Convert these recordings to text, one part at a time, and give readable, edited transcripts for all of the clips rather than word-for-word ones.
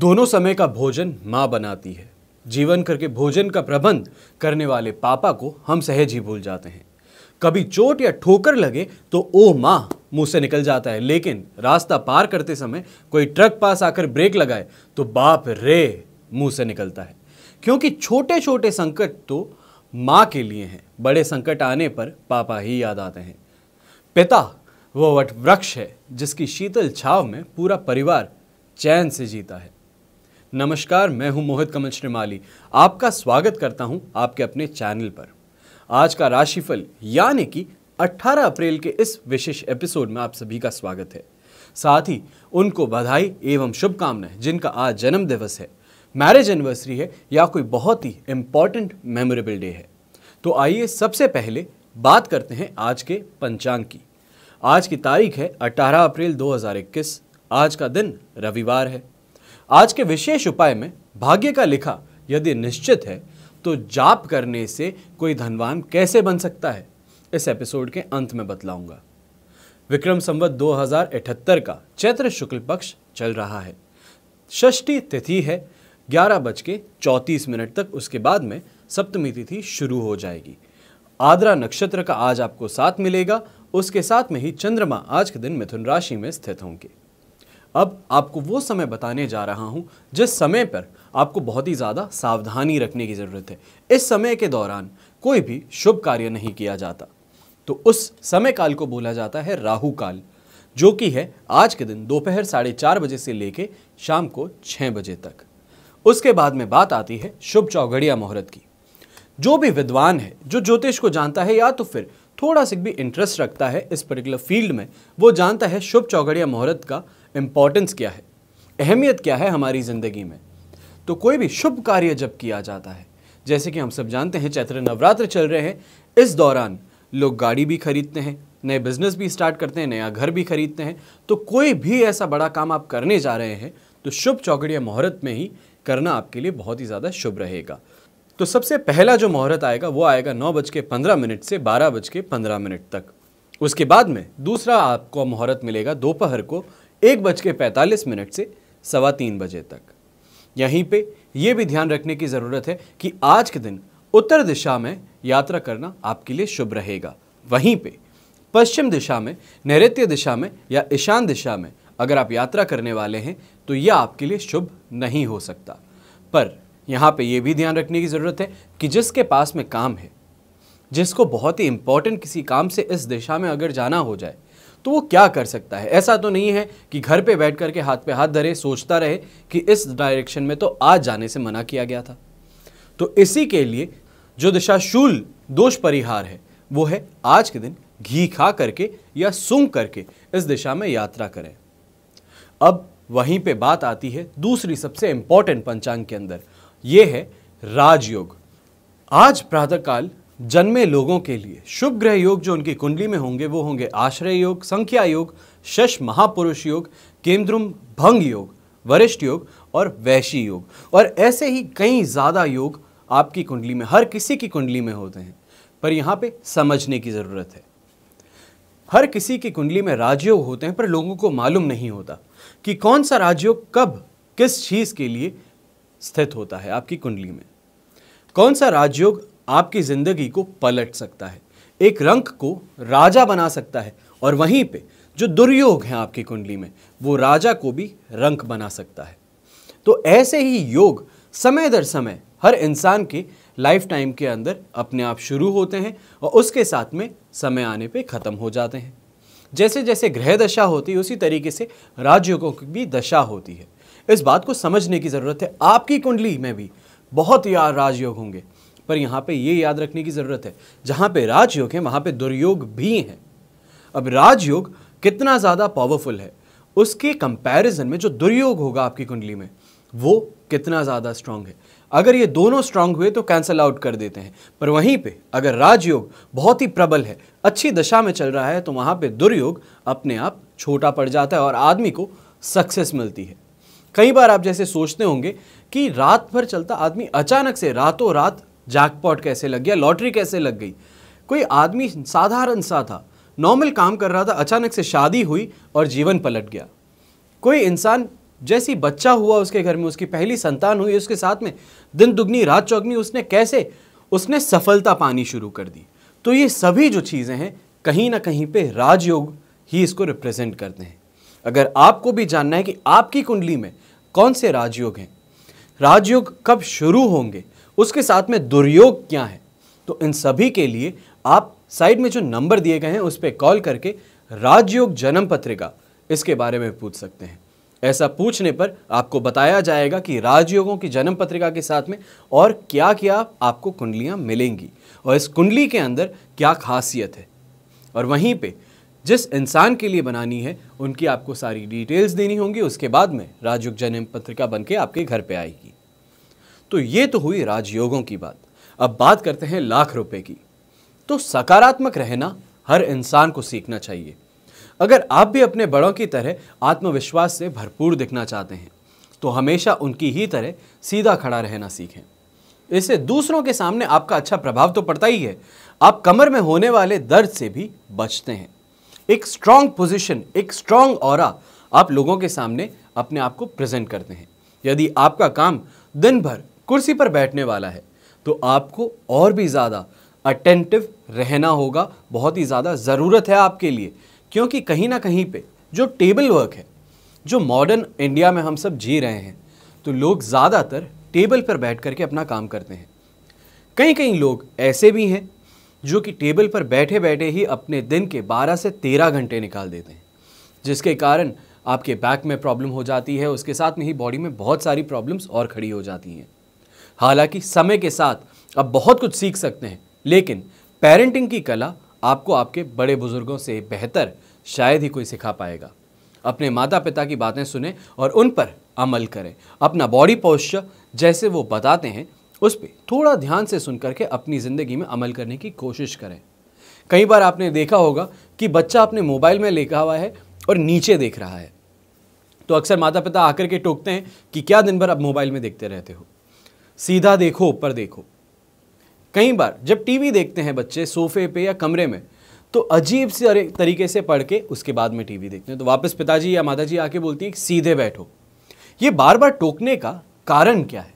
दोनों समय का भोजन माँ बनाती है। जीवन करके भोजन का प्रबंध करने वाले पापा को हम सहज ही भूल जाते हैं। कभी चोट या ठोकर लगे तो ओ माँ मुंह से निकल जाता है, लेकिन रास्ता पार करते समय कोई ट्रक पास आकर ब्रेक लगाए तो बाप रे मुंह से निकलता है। क्योंकि छोटे छोटे संकट तो माँ के लिए हैं, बड़े संकट आने पर पापा ही याद आते हैं। पिता वो वट वृक्ष है जिसकी शीतल छाव में पूरा परिवार चैन से जीता है। नमस्कार, मैं हूं मोहित कमल श्रीमाली। आपका स्वागत करता हूं आपके अपने चैनल पर। आज का राशिफल यानी कि 18 अप्रैल के इस विशेष एपिसोड में आप सभी का स्वागत है। साथ ही उनको बधाई एवं शुभकामनाएं जिनका आज जन्म दिवस है, मैरिज एनिवर्सरी है या कोई बहुत ही इंपॉर्टेंट मेमोरेबल डे है। तो आइए सबसे पहले बात करते हैं आज के पंचांग की। आज की तारीख है 18 अप्रैल 2021। आज का दिन रविवार है। आज के विशेष उपाय में भाग्य का लिखा यदि निश्चित है तो जाप करने से कोई धनवान कैसे बन सकता है, इस एपिसोड के अंत में बतलाऊंगा। विक्रम संवत 2078 का चैत्र शुक्ल पक्ष चल रहा है। षष्ठी तिथि है 11:34 तक। उसके बाद में सप्तमी तिथि शुरू हो जाएगी। आद्रा नक्षत्र का आज आपको साथ मिलेगा। उसके साथ में ही चंद्रमा आज के दिन मिथुन राशि में स्थित होंगे। अब आपको वो समय बताने जा रहा हूं जिस समय पर आपको बहुत ही ज़्यादा सावधानी रखने की ज़रूरत है। इस समय के दौरान कोई भी शुभ कार्य नहीं किया जाता। तो उस समय काल को बोला जाता है राहु काल, जो कि है आज के दिन दोपहर 4:30 बजे से लेके शाम को 6 बजे तक। उसके बाद में बात आती है शुभ चौघड़िया मुहूर्त की। जो भी विद्वान है, जो ज्योतिष को जानता है या तो फिर थोड़ा सा भी इंटरेस्ट रखता है इस पर्टिकुलर फील्ड में, वो जानता है शुभ चौघड़िया मुहूर्त का इंपॉर्टेंस क्या है, अहमियत क्या है हमारी ज़िंदगी में। तो कोई भी शुभ कार्य जब किया जाता है, जैसे कि हम सब जानते हैं चैत्र नवरात्र चल रहे हैं, इस दौरान लोग गाड़ी भी खरीदते हैं, नए बिजनेस भी स्टार्ट करते हैं, नया घर भी खरीदते हैं। तो कोई भी ऐसा बड़ा काम आप करने जा रहे हैं तो शुभ चौघड़िया मुहूर्त में ही करना आपके लिए बहुत ही ज़्यादा शुभ रहेगा। तो सबसे पहला जो मुहूर्त आएगा वो आएगा 9:15 से 12:15 तक। उसके बाद में दूसरा आपको मुहूर्त मिलेगा दोपहर को 1:45 से 3:15 बजे तक। यहीं पे ये भी ध्यान रखने की ज़रूरत है कि आज के दिन उत्तर दिशा में यात्रा करना आपके लिए शुभ रहेगा। वहीं पे पश्चिम दिशा में, नैऋत्य दिशा में या ईशान दिशा में अगर आप यात्रा करने वाले हैं तो यह आपके लिए शुभ नहीं हो सकता। पर यहाँ पे ये भी ध्यान रखने की ज़रूरत है कि जिसके पास में काम है, जिसको बहुत ही इंपॉर्टेंट किसी काम से इस दिशा में अगर जाना हो जाए तो वो क्या कर सकता है। ऐसा तो नहीं है कि घर पे बैठ करके हाथ पे हाथ धरे सोचता रहे कि इस डायरेक्शन में तो आज जाने से मना किया गया था। तो इसी के लिए जो दिशाशूल दोष परिहार है वो है आज के दिन घी खा करके या सूंघ करके इस दिशा में यात्रा करें। अब वहीं पे बात आती है दूसरी सबसे इंपॉर्टेंट पंचांग के अंदर, ये है राजयोग। आज प्रातःकाल जन्मे लोगों के लिए शुभ ग्रह योग जो उनकी कुंडली में होंगे वो होंगे आश्रय योग, संख्या योग, शश महापुरुष योग, केंद्रुम भंग योग, वरिष्ठ योग और वैशी योग। और ऐसे ही कई ज़्यादा योग आपकी कुंडली में, हर किसी की कुंडली में होते हैं। पर यहाँ पे समझने की ज़रूरत है। हर किसी की कुंडली में राजयोग होते हैं पर लोगों को मालूम नहीं होता कि कौन सा राजयोग कब किस चीज़ के लिए स्थित होता है आपकी कुंडली में। कौन सा राजयोग आपकी ज़िंदगी को पलट सकता है, एक रंक को राजा बना सकता है, और वहीं पे जो दुर्योग हैं आपकी कुंडली में वो राजा को भी रंक बना सकता है। तो ऐसे ही योग समय दर समय हर इंसान के लाइफ टाइम के अंदर अपने आप शुरू होते हैं और उसके साथ में समय आने पे ख़त्म हो जाते हैं। जैसे जैसे ग्रह दशा होती है उसी तरीके से राजयोगों की भी दशा होती है। इस बात को समझने की ज़रूरत है। आपकी कुंडली में भी बहुत ही राजयोग होंगे, पर यहाँ पे ये याद रखने की ज़रूरत है जहाँ पे राजयोग है वहाँ पे दुर्योग भी हैं। अब राजयोग कितना ज़्यादा पावरफुल है उसके कंपैरिजन में जो दुर्योग होगा आपकी कुंडली में वो कितना ज़्यादा स्ट्रांग है। अगर ये दोनों स्ट्रांग हुए तो कैंसल आउट कर देते हैं, पर वहीं पे अगर राजयोग बहुत ही प्रबल है, अच्छी दशा में चल रहा है, तो वहाँ पे दुर्योग अपने आप छोटा पड़ जाता है और आदमी को सक्सेस मिलती है। कई बार आप जैसे सोचते होंगे कि रात भर चलता आदमी अचानक से रातों रात जैकपॉट कैसे लग गया, लॉटरी कैसे लग गई। कोई आदमी साधारण सा था, नॉर्मल काम कर रहा था, अचानक से शादी हुई और जीवन पलट गया। कोई इंसान जैसी बच्चा हुआ उसके घर में, उसकी पहली संतान हुई, उसके साथ में दिन दुगनी रात चौगनी उसने सफलता पानी शुरू कर दी। तो ये सभी जो चीज़ें हैं कहीं ना कहीं पे राजयोग ही इसको रिप्रेजेंट करते हैं। अगर आपको भी जानना है कि आपकी कुंडली में कौन से राजयोग हैं, राजयोग कब शुरू होंगे, उसके साथ में दुर्योग क्या है, तो इन सभी के लिए आप साइड में जो नंबर दिए गए हैं उस पर कॉल करके राजयोग जन्म पत्रिका इसके बारे में पूछ सकते हैं। ऐसा पूछने पर आपको बताया जाएगा कि राजयोगों की जन्म पत्रिका के साथ में और क्या क्या आपको कुंडलियां मिलेंगी और इस कुंडली के अंदर क्या खासियत है, और वहीं पे जिस इंसान के लिए बनानी है उनकी आपको सारी डिटेल्स देनी होंगी। उसके बाद में राजयोग जन्म पत्रिका बनके आपके घर पे आएगी। तो ये तो हुई राजयोगों की बात। अब बात करते हैं लाख रुपए की। तो सकारात्मक रहना हर इंसान को सीखना चाहिए। अगर आप भी अपने बड़ों की तरह आत्मविश्वास से भरपूर दिखना चाहते हैं तो हमेशा उनकी ही तरह सीधा खड़ा रहना सीखें। इससे दूसरों के सामने आपका अच्छा प्रभाव तो पड़ता ही है, आप कमर में होने वाले दर्द से भी बचते हैं। एक स्ट्रांग पोजीशन, एक स्ट्रांग ऑरा आप लोगों के सामने अपने आप को प्रेजेंट करते हैं। यदि आपका काम दिन भर कुर्सी पर बैठने वाला है तो आपको और भी ज़्यादा अटेंटिव रहना होगा, बहुत ही ज़्यादा ज़रूरत है आपके लिए, क्योंकि कहीं ना कहीं पे जो टेबल वर्क है, जो मॉडर्न इंडिया में हम सब जी रहे हैं, तो लोग ज़्यादातर टेबल पर बैठ करके अपना काम करते हैं। कई कई लोग ऐसे भी हैं जो कि टेबल पर बैठे बैठे ही अपने दिन के 12 से 13 घंटे निकाल देते हैं, जिसके कारण आपके बैक में प्रॉब्लम हो जाती है, उसके साथ में ही बॉडी में बहुत सारी प्रॉब्लम्स और खड़ी हो जाती हैं। हालांकि समय के साथ आप बहुत कुछ सीख सकते हैं, लेकिन पेरेंटिंग की कला आपको आपके बड़े बुजुर्गों से बेहतर शायद ही कोई सिखा पाएगा। अपने माता पिता की बातें सुने और उन पर अमल करें। अपना बॉडी पोस्चर जैसे वो बताते हैं उस पर थोड़ा ध्यान से सुन करके अपनी ज़िंदगी में अमल करने की कोशिश करें। कई बार आपने देखा होगा कि बच्चा अपने मोबाइल में लेखा हुआ है और नीचे देख रहा है, तो अक्सर माता पिता आकर के टोकते हैं कि क्या दिन भर आप मोबाइल में देखते रहते हो, सीधा देखो, ऊपर देखो। कई बार जब टीवी देखते हैं बच्चे सोफे पे या कमरे में, तो अजीब से तरीके से पढ़ के उसके बाद में टीवी देखते हैं, तो वापस पिताजी या माताजी आके बोलती है कि सीधे बैठो। ये बार बार टोकने का कारण क्या है?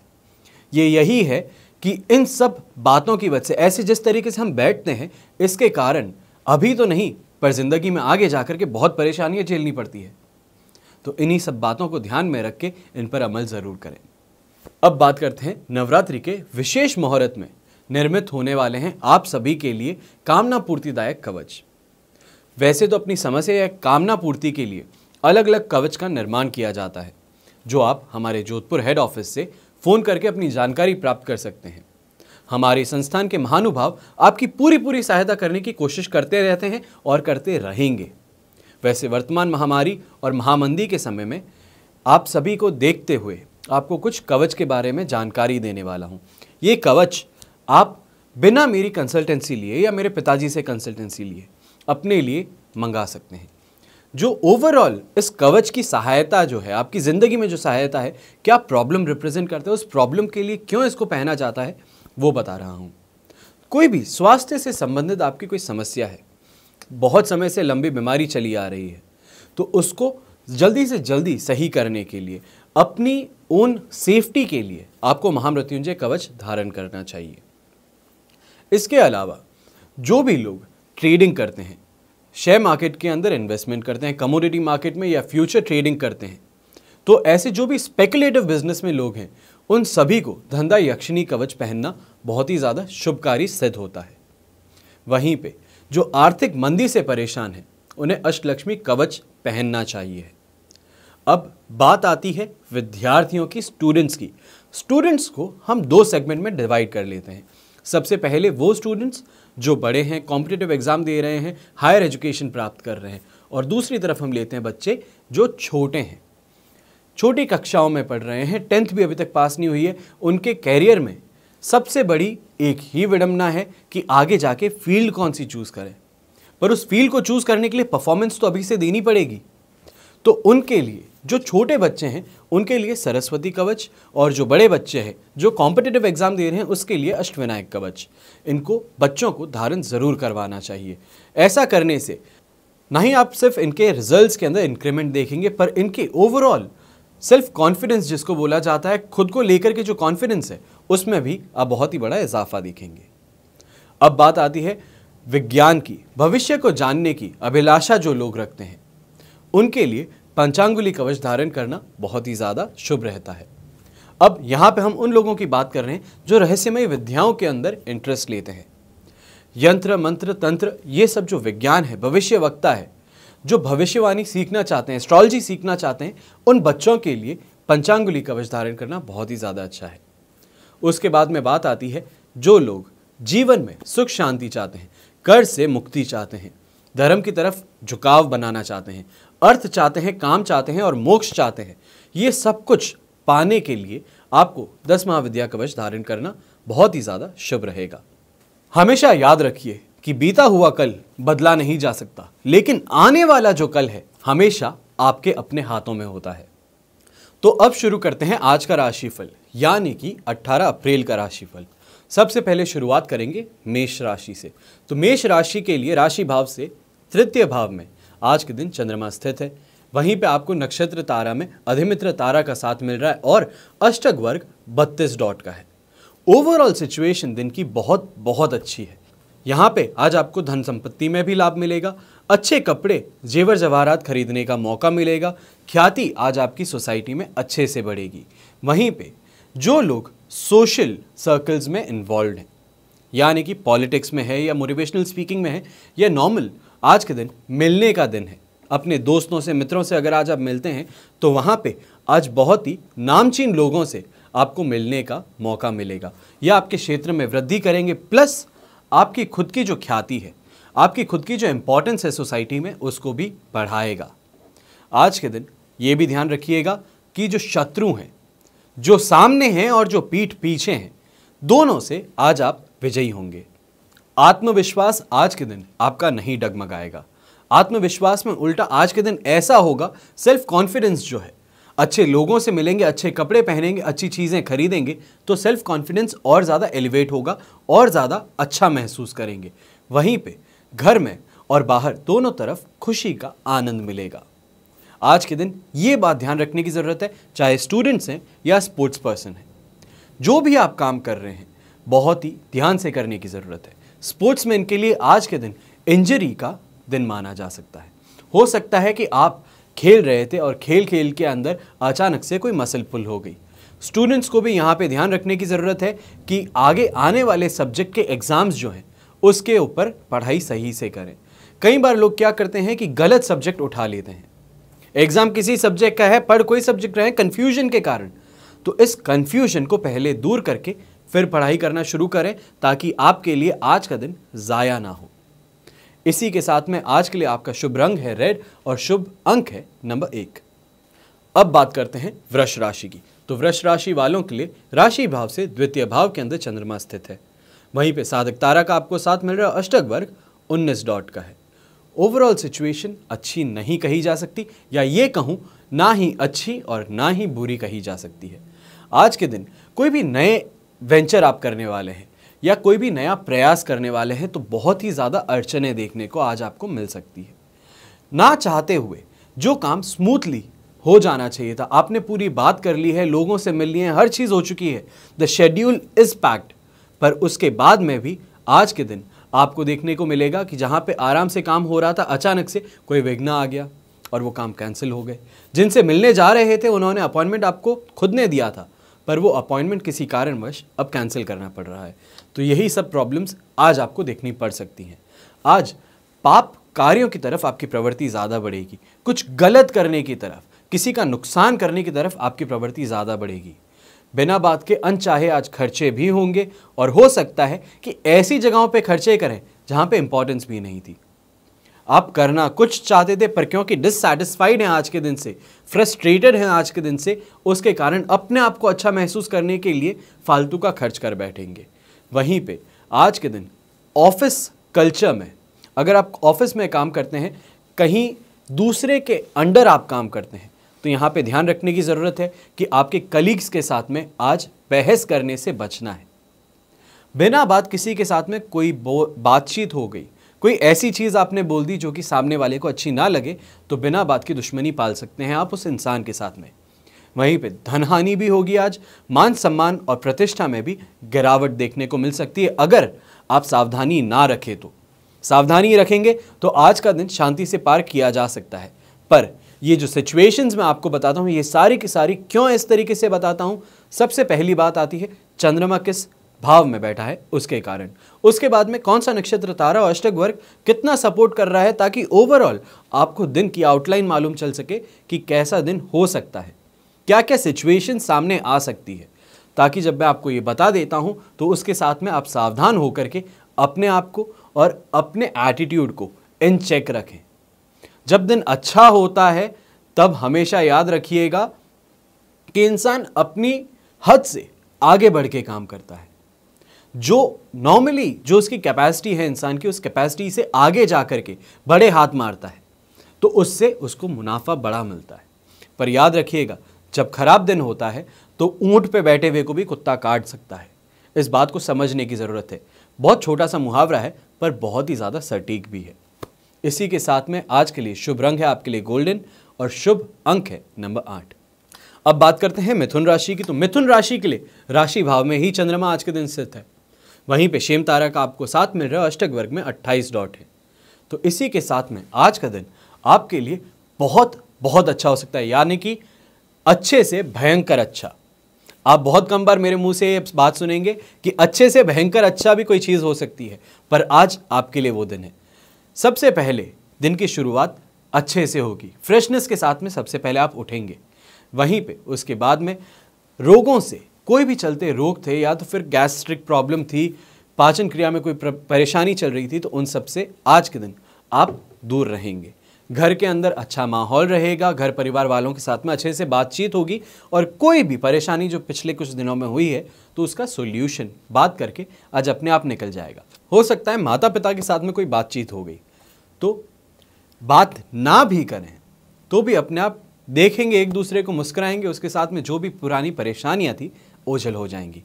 ये यही है कि इन सब बातों की वजह से, ऐसे जिस तरीके से हम बैठते हैं, इसके कारण अभी तो नहीं पर ज़िंदगी में आगे जाकर के बहुत परेशानियां झेलनी पड़ती है। तो इन्हीं सब बातों को ध्यान में रख के इन पर अमल ज़रूर करें। अब बात करते हैं नवरात्रि के विशेष मुहूर्त में निर्मित होने वाले हैं आप सभी के लिए कामना पूर्तिदायक कवच। वैसे तो अपनी समस्या या कामना पूर्ति के लिए अलग अलग कवच का निर्माण किया जाता है, जो आप हमारे जोधपुर हेड ऑफिस से फ़ोन करके अपनी जानकारी प्राप्त कर सकते हैं। हमारे संस्थान के महानुभाव आपकी पूरी सहायता करने की कोशिश करते रहते हैं और करते रहेंगे। वैसे वर्तमान महामारी और महामंदी के समय में आप सभी को देखते हुए आपको कुछ कवच के बारे में जानकारी देने वाला हूँ। ये कवच आप बिना मेरी कंसल्टेंसी लिए या मेरे पिताजी से कंसल्टेंसी लिए अपने लिए मंगा सकते हैं। जो ओवरऑल इस कवच की सहायता जो है, आपकी ज़िंदगी में जो सहायता है, क्या प्रॉब्लम रिप्रेजेंट करता है, उस प्रॉब्लम के लिए क्यों इसको पहना जाता है, वो बता रहा हूँ। कोई भी स्वास्थ्य से संबंधित आपकी कोई समस्या है, बहुत समय से लंबी बीमारी चली आ रही है, तो उसको जल्दी से जल्दी सही करने के लिए, अपनी ओन सेफ्टी के लिए आपको महामृत्युंजय कवच धारण करना चाहिए। इसके अलावा जो भी लोग ट्रेडिंग करते हैं, शेयर मार्केट के अंदर इन्वेस्टमेंट करते हैं, कमोडिटी मार्केट में या फ्यूचर ट्रेडिंग करते हैं, तो ऐसे जो भी स्पेकुलेटिव बिजनेस में लोग हैं, उन सभी को धंधा यक्षिणी कवच पहनना बहुत ही ज़्यादा शुभकारी सिद्ध होता है। वहीं पे जो आर्थिक मंदी से परेशान हैं, उन्हें अष्टलक्ष्मी कवच पहनना चाहिए। अब बात आती है विद्यार्थियों की, स्टूडेंट्स की। स्टूडेंट्स को हम दो सेगमेंट में डिवाइड कर लेते हैं। सबसे पहले वो स्टूडेंट्स जो बड़े हैं, कॉम्पिटिटिव एग्जाम दे रहे हैं, हायर एजुकेशन प्राप्त कर रहे हैं, और दूसरी तरफ हम लेते हैं बच्चे जो छोटे हैं, छोटी कक्षाओं में पढ़ रहे हैं, 10th भी अभी तक पास नहीं हुई है। उनके कैरियर में सबसे बड़ी एक ही विडंबना है कि आगे जाके फील्ड कौन सी चूज़ करें, पर उस फील्ड को चूज़ करने के लिए परफॉर्मेंस तो अभी से देनी पड़ेगी। तो उनके लिए, जो छोटे बच्चे हैं उनके लिए सरस्वती कवच, और जो बड़े बच्चे हैं जो कॉम्पिटिटिव एग्जाम दे रहे हैं उसके लिए अष्टविनायक कवच। इनको बच्चों को धारण ज़रूर करवाना चाहिए। ऐसा करने से ना ही आप सिर्फ इनके रिजल्ट्स के अंदर इंक्रीमेंट देखेंगे, पर इनके ओवरऑल सेल्फ कॉन्फिडेंस जिसको बोला जाता है, खुद को लेकर के जो कॉन्फिडेंस है, उसमें भी आप बहुत ही बड़ा इजाफा देखेंगे। अब बात आती है विज्ञान की। भविष्य को जानने की अभिलाषा जो लोग रखते हैं, उनके लिए पंचांगुली कवच धारण करना बहुत ही ज़्यादा शुभ रहता है। अब यहाँ पे हम उन लोगों की बात कर रहे हैं जो रहस्यमय विद्याओं के अंदर इंटरेस्ट लेते हैं। यंत्र, मंत्र, तंत्र, ये सब जो विज्ञान है, भविष्य वक्ता है, जो भविष्यवाणी सीखना चाहते हैं, एस्ट्रोलॉजी सीखना चाहते हैं, उन बच्चों के लिए पंचांगुली कवच धारण करना बहुत ही ज़्यादा अच्छा है। उसके बाद में बात आती है जो लोग जीवन में सुख शांति चाहते हैं, कर्ज से मुक्ति चाहते हैं, धर्म की तरफ झुकाव बनाना चाहते हैं, अर्थ चाहते हैं, काम चाहते हैं और मोक्ष चाहते हैं, ये सब कुछ पाने के लिए आपको 10 महाविद्या कवच धारण करना बहुत ही ज़्यादा शुभ रहेगा। हमेशा याद रखिए कि बीता हुआ कल बदला नहीं जा सकता, लेकिन आने वाला जो कल है हमेशा आपके अपने हाथों में होता है। तो अब शुरू करते हैं आज का राशिफल, यानी कि 18 अप्रैल का राशिफल। सबसे पहले शुरुआत करेंगे मेष राशि से। तो मेष राशि के लिए राशि भाव से तृतीय भाव में आज के दिन चंद्रमा स्थित है। वहीं पे आपको नक्षत्र तारा में अधिमित्र तारा का साथ मिल रहा है और अष्टक वर्ग 32 डॉट का है। ओवरऑल सिचुएशन दिन की बहुत बहुत अच्छी है। यहाँ पे आज आपको धन संपत्ति में भी लाभ मिलेगा, अच्छे कपड़े, जेवर जवाहरात खरीदने का मौका मिलेगा, ख्याति आज आपकी सोसाइटी में अच्छे से बढ़ेगी। वहीं पे जो लोग सोशल सर्कल्स में इन्वॉल्व हैं, यानी कि पॉलिटिक्स में है या मोटिवेशनल स्पीकिंग में है या नॉर्मल, आज के दिन मिलने का दिन है। अपने दोस्तों से, मित्रों से अगर आज आप मिलते हैं तो वहाँ पे आज बहुत ही नामचीन लोगों से आपको मिलने का मौका मिलेगा। यह आपके क्षेत्र में वृद्धि करेंगे, प्लस आपकी खुद की जो ख्याति है, आपकी खुद की जो इम्पोर्टेंस है सोसाइटी में, उसको भी बढ़ाएगा। आज के दिन ये भी ध्यान रखिएगा कि जो शत्रु हैं, जो सामने हैं और जो पीठ पीछे हैं, दोनों से आज आप विजयी होंगे। आत्मविश्वास आज के दिन आपका नहीं डगमगाएगा। आत्मविश्वास में उल्टा आज के दिन ऐसा होगा, सेल्फ कॉन्फिडेंस जो है, अच्छे लोगों से मिलेंगे, अच्छे कपड़े पहनेंगे, अच्छी चीज़ें खरीदेंगे तो सेल्फ कॉन्फिडेंस और ज़्यादा एलिवेट होगा और ज़्यादा अच्छा महसूस करेंगे। वहीं पे घर में और बाहर दोनों तरफ खुशी का आनंद मिलेगा। आज के दिन ये बात ध्यान रखने की ज़रूरत है, चाहे स्टूडेंट्स हैं या स्पोर्ट्स पर्सन हैं, जो भी आप काम कर रहे हैं बहुत ही ध्यान से करने की ज़रूरत है। स्पोर्ट्समैन के लिए आज के दिन इंजरी का दिन माना जा सकता है। हो सकता है कि आप खेल रहे थे और खेल खेल के अंदर अचानक से कोई मसल पुल हो गई। स्टूडेंट्स को भी यहाँ पे ध्यान रखने की ज़रूरत है कि आगे आने वाले सब्जेक्ट के एग्ज़ाम्स जो हैं उसके ऊपर पढ़ाई सही से करें। कई बार लोग क्या करते हैं कि गलत सब्जेक्ट उठा लेते हैं। एग्ज़ाम किसी सब्जेक्ट का है, पढ़ कोई सब्जेक्ट रहे, कन्फ्यूजन के कारण। तो इस कन्फ्यूजन को पहले दूर करके फिर पढ़ाई करना शुरू करें, ताकि आपके लिए आज का दिन ज़ाया ना हो। इसी के साथ में आज के लिए आपका शुभ रंग है रेड और शुभ अंक है नंबर 1। अब बात करते हैं वृष राशि की। तो वृष राशि वालों के लिए राशि भाव से द्वितीय भाव के अंदर चंद्रमा स्थित है। वहीं पे साधक तारा का आपको साथ मिल रहा है, अष्टक वर्ग 19 डॉट का है। ओवरऑल सिचुएशन अच्छी नहीं कही जा सकती, या ये कहूँ ना ही अच्छी और ना ही बुरी कही जा सकती है। आज के दिन कोई भी नए वेंचर आप करने वाले हैं या कोई भी नया प्रयास करने वाले हैं तो बहुत ही ज़्यादा अड़चनें देखने को आज आपको मिल सकती है। ना चाहते हुए जो काम स्मूथली हो जाना चाहिए था, आपने पूरी बात कर ली है, लोगों से मिल लिए हैं, हर चीज़ हो चुकी है, द शेड्यूल इज़ पैक्ड, पर उसके बाद में भी आज के दिन आपको देखने को मिलेगा कि जहाँ पे आराम से काम हो रहा था, अचानक से कोई विघ्न आ गया और वो काम कैंसिल हो गए। जिनसे मिलने जा रहे थे उन्होंने अपॉइंटमेंट आपको खुद ने दिया था, पर वो अपॉइंटमेंट किसी कारणवश अब कैंसिल करना पड़ रहा है। तो यही सब प्रॉब्लम्स आज आपको देखनी पड़ सकती हैं। आज पाप कार्यों की तरफ आपकी प्रवृत्ति ज़्यादा बढ़ेगी, कुछ गलत करने की तरफ, किसी का नुकसान करने की तरफ आपकी प्रवृत्ति ज़्यादा बढ़ेगी। बिना बात के अनचाहे आज खर्चे भी होंगे और हो सकता है कि ऐसी जगहों पे खर्चे करें जहाँ पे इंपॉर्टेंस भी नहीं थी। आप करना कुछ चाहते थे, पर क्योंकि डिससैटिस्फाइड हैं आज के दिन से, फ्रस्ट्रेटेड हैं आज के दिन से, उसके कारण अपने आप को अच्छा महसूस करने के लिए फालतू का खर्च कर बैठेंगे। वहीं पे आज के दिन ऑफिस कल्चर में, अगर आप ऑफिस में काम करते हैं, कहीं दूसरे के अंडर आप काम करते हैं, तो यहाँ पे ध्यान रखने की ज़रूरत है कि आपके कलीग्स के साथ में आज बहस करने से बचना है। बिना बात किसी के साथ में कोई बातचीत हो गई, कोई ऐसी चीज़ आपने बोल दी जो कि सामने वाले को अच्छी ना लगे, तो बिना बात की दुश्मनी पाल सकते हैं आप उस इंसान के साथ में। वहीं पे धन हानि भी होगी आज, मान सम्मान और प्रतिष्ठा में भी गिरावट देखने को मिल सकती है अगर आप सावधानी ना रखें तो। सावधानी रखेंगे तो आज का दिन शांति से पार किया जा सकता है। पर ये जो सिचुएशंस मैं आपको बताता हूँ, ये सारी की सारी क्यों इस तरीके से बताता हूँ, सबसे पहली बात आती है चंद्रमा किस भाव में बैठा है उसके कारण। उसके बाद में कौन सा नक्षत्र तारा और अष्टक वर्ग कितना सपोर्ट कर रहा है, ताकि ओवरऑल आपको दिन की आउटलाइन मालूम चल सके कि कैसा दिन हो सकता है, क्या क्या सिचुएशन सामने आ सकती है, ताकि जब मैं आपको ये बता देता हूं तो उसके साथ में आप सावधान होकर के अपने आप को और अपने एटीट्यूड को इन चेक रखें। जब दिन अच्छा होता है तब हमेशा याद रखिएगा कि इंसान अपनी हद से आगे बढ़ के काम करता है। जो नॉर्मली जो उसकी कैपेसिटी है इंसान की, उस कैपेसिटी से आगे जा कर के बड़े हाथ मारता है तो उससे उसको मुनाफा बड़ा मिलता है। पर याद रखिएगा, जब खराब दिन होता है तो ऊंट पे बैठे हुए को भी कुत्ता काट सकता है। इस बात को समझने की ज़रूरत है। बहुत छोटा सा मुहावरा है पर बहुत ही ज़्यादा सटीक भी है। इसी के साथ में आज के लिए शुभ रंग है आपके लिए गोल्डन और शुभ अंक है नंबर 8। अब बात करते हैं मिथुन राशि की। तो मिथुन राशि के लिए राशि भाव में ही चंद्रमा आज के दिन स्थित है। वहीं पे शेम तारा का आपको साथ मिल रहा है, अष्टक वर्ग में 28 डॉट है। तो इसी के साथ में आज का दिन आपके लिए बहुत बहुत अच्छा हो सकता है, यानी कि अच्छे से भयंकर अच्छा। आप बहुत कम बार मेरे मुंह से ये बात सुनेंगे कि अच्छे से भयंकर अच्छा भी कोई चीज़ हो सकती है, पर आज आपके लिए वो दिन है। सबसे पहले दिन की शुरुआत अच्छे से होगी, फ्रेशनेस के साथ में सबसे पहले आप उठेंगे। वहीं पे उसके बाद में रोगों से, कोई भी चलते रोग थे या तो फिर गैस्ट्रिक प्रॉब्लम थी, पाचन क्रिया में कोई परेशानी चल रही थी, तो उन सब से आज के दिन आप दूर रहेंगे। घर के अंदर अच्छा माहौल रहेगा, घर परिवार वालों के साथ में अच्छे से बातचीत होगी और कोई भी परेशानी जो पिछले कुछ दिनों में हुई है तो उसका सॉल्यूशन बात करके आज अपने आप निकल जाएगा। हो सकता है माता पिता के साथ में कोई बातचीत हो गई, तो बात ना भी करें तो भी अपने आप देखेंगे, एक दूसरे को मुस्कुराएंगे, उसके साथ में जो भी पुरानी परेशानियां थी ओझल हो जाएंगी।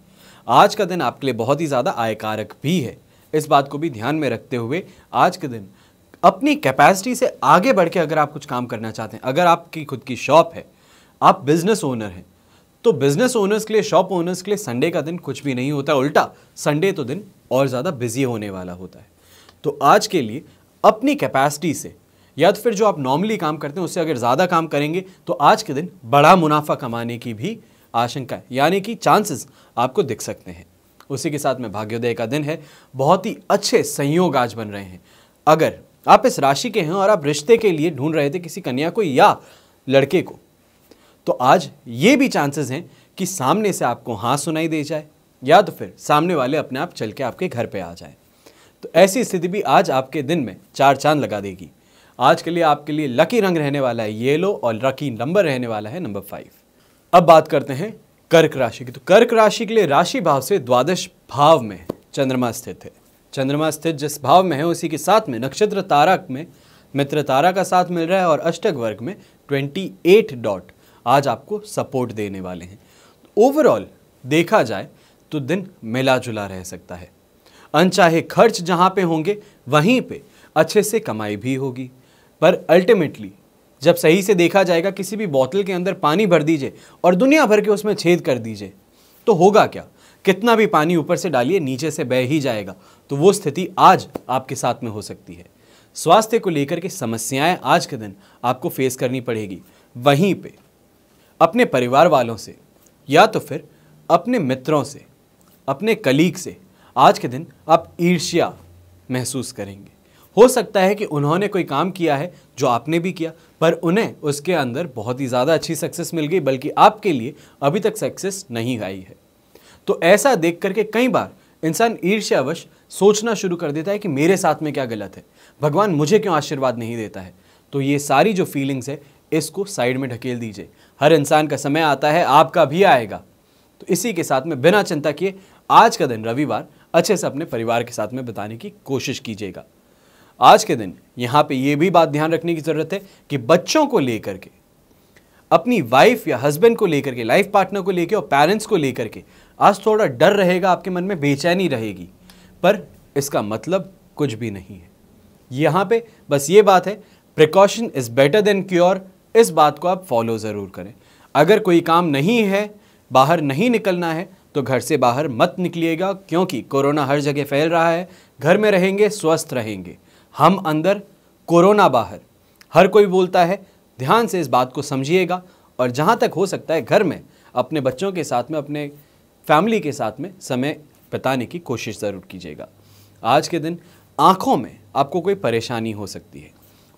आज का दिन आपके लिए बहुत ही ज़्यादा आयकारक भी है। इस बात को भी ध्यान में रखते हुए आज के दिन अपनी कैपेसिटी से आगे बढ़ के अगर आप कुछ काम करना चाहते हैं, अगर आपकी खुद की शॉप है, आप बिजनेस ओनर हैं, तो बिजनेस ओनर्स के लिए, शॉप ओनर्स के लिए संडे का दिन कुछ भी नहीं होता, उल्टा संडे तो दिन और ज़्यादा बिजी होने वाला होता है। तो आज के लिए अपनी कैपेसिटी से या तो फिर जो आप नॉर्मली काम करते हैं उससे अगर ज़्यादा काम करेंगे तो आज के दिन बड़ा मुनाफा कमाने की भी आशंका है, यानी कि चांसेस आपको दिख सकते हैं। उसी के साथ में भाग्योदय का दिन है, बहुत ही अच्छे संयोग आज बन रहे हैं। अगर आप इस राशि के हैं और आप रिश्ते के लिए ढूंढ रहे थे किसी कन्या को या लड़के को, तो आज ये भी चांसेस हैं कि सामने से आपको हाँ सुनाई दे जाए या तो फिर सामने वाले अपने आप चल के आपके घर पे आ जाए। तो ऐसी स्थिति भी आज आपके दिन में 4 चांद लगा देगी। आज के लिए आपके लिए लकी रंग रहने वाला है येलो और लकी नंबर रहने वाला है नंबर 5। अब बात करते हैं कर्क राशि की। तो कर्क राशि के लिए राशि भाव से द्वादश भाव में चंद्रमा स्थित है। चंद्रमा स्थित जिस भाव में है उसी के साथ में नक्षत्र तारक में मित्र तारा का साथ मिल रहा है और अष्टक वर्ग में 28 डॉट आज आपको सपोर्ट देने वाले हैं। ओवरऑल देखा जाए तो दिन मिला जुला रह सकता है। अनचाहे खर्च जहां पे होंगे वहीं पे अच्छे से कमाई भी होगी, पर अल्टीमेटली जब सही से देखा जाएगा, किसी भी बोतल के अंदर पानी भर दीजिए और दुनिया भर के उसमें छेद कर दीजिए तो होगा क्या? कितना भी पानी ऊपर से डालिए नीचे से बह ही जाएगा। तो वो स्थिति आज आपके साथ में हो सकती है। स्वास्थ्य को लेकर के समस्याएं आज के दिन आपको फेस करनी पड़ेगी। वहीं पे अपने परिवार वालों से या तो फिर अपने मित्रों से, अपने कलीग से आज के दिन आप ईर्ष्या महसूस करेंगे। हो सकता है कि उन्होंने कोई काम किया है जो आपने भी किया, पर उन्हें उसके अंदर बहुत ही ज़्यादा अच्छी सक्सेस मिल गई, बल्कि आपके लिए अभी तक सक्सेस नहीं आई है। तो ऐसा देख करके कई बार इंसान ईर्ष्यावश सोचना शुरू कर देता है कि मेरे साथ में क्या गलत है, भगवान मुझे क्यों आशीर्वाद नहीं देता है। तो ये सारी जो फीलिंग्स है इसको साइड में ढकेल दीजिए। हर इंसान का समय आता है, आपका भी आएगा। तो इसी के साथ में बिना चिंता किए आज का दिन रविवार अच्छे से अपने परिवार के साथ में बिताने की कोशिश कीजिएगा। आज के दिन यहाँ पे ये भी बात ध्यान रखने की ज़रूरत है कि बच्चों को लेकर के, अपनी वाइफ या हस्बैंड को लेकर के, लाइफ पार्टनर को लेकर और पेरेंट्स को लेकर के आज थोड़ा डर रहेगा, आपके मन में बेचैनी रहेगी, पर इसका मतलब कुछ भी नहीं है। यहाँ पे बस ये बात है, precaution is better than cure. इस बात को आप फॉलो ज़रूर करें। अगर कोई काम नहीं है, बाहर नहीं निकलना है, तो घर से बाहर मत निकलिएगा, क्योंकि कोरोना हर जगह फैल रहा है। घर में रहेंगे, स्वस्थ रहेंगे। हम अंदर, कोरोना बाहर। हर कोई बोलता है, ध्यान से इस बात को समझिएगा और जहाँ तक हो सकता है घर में अपने बच्चों के साथ में, अपने फैमिली के साथ में समय बिताने की कोशिश ज़रूर कीजिएगा। आज के दिन आँखों में आपको कोई परेशानी हो सकती है।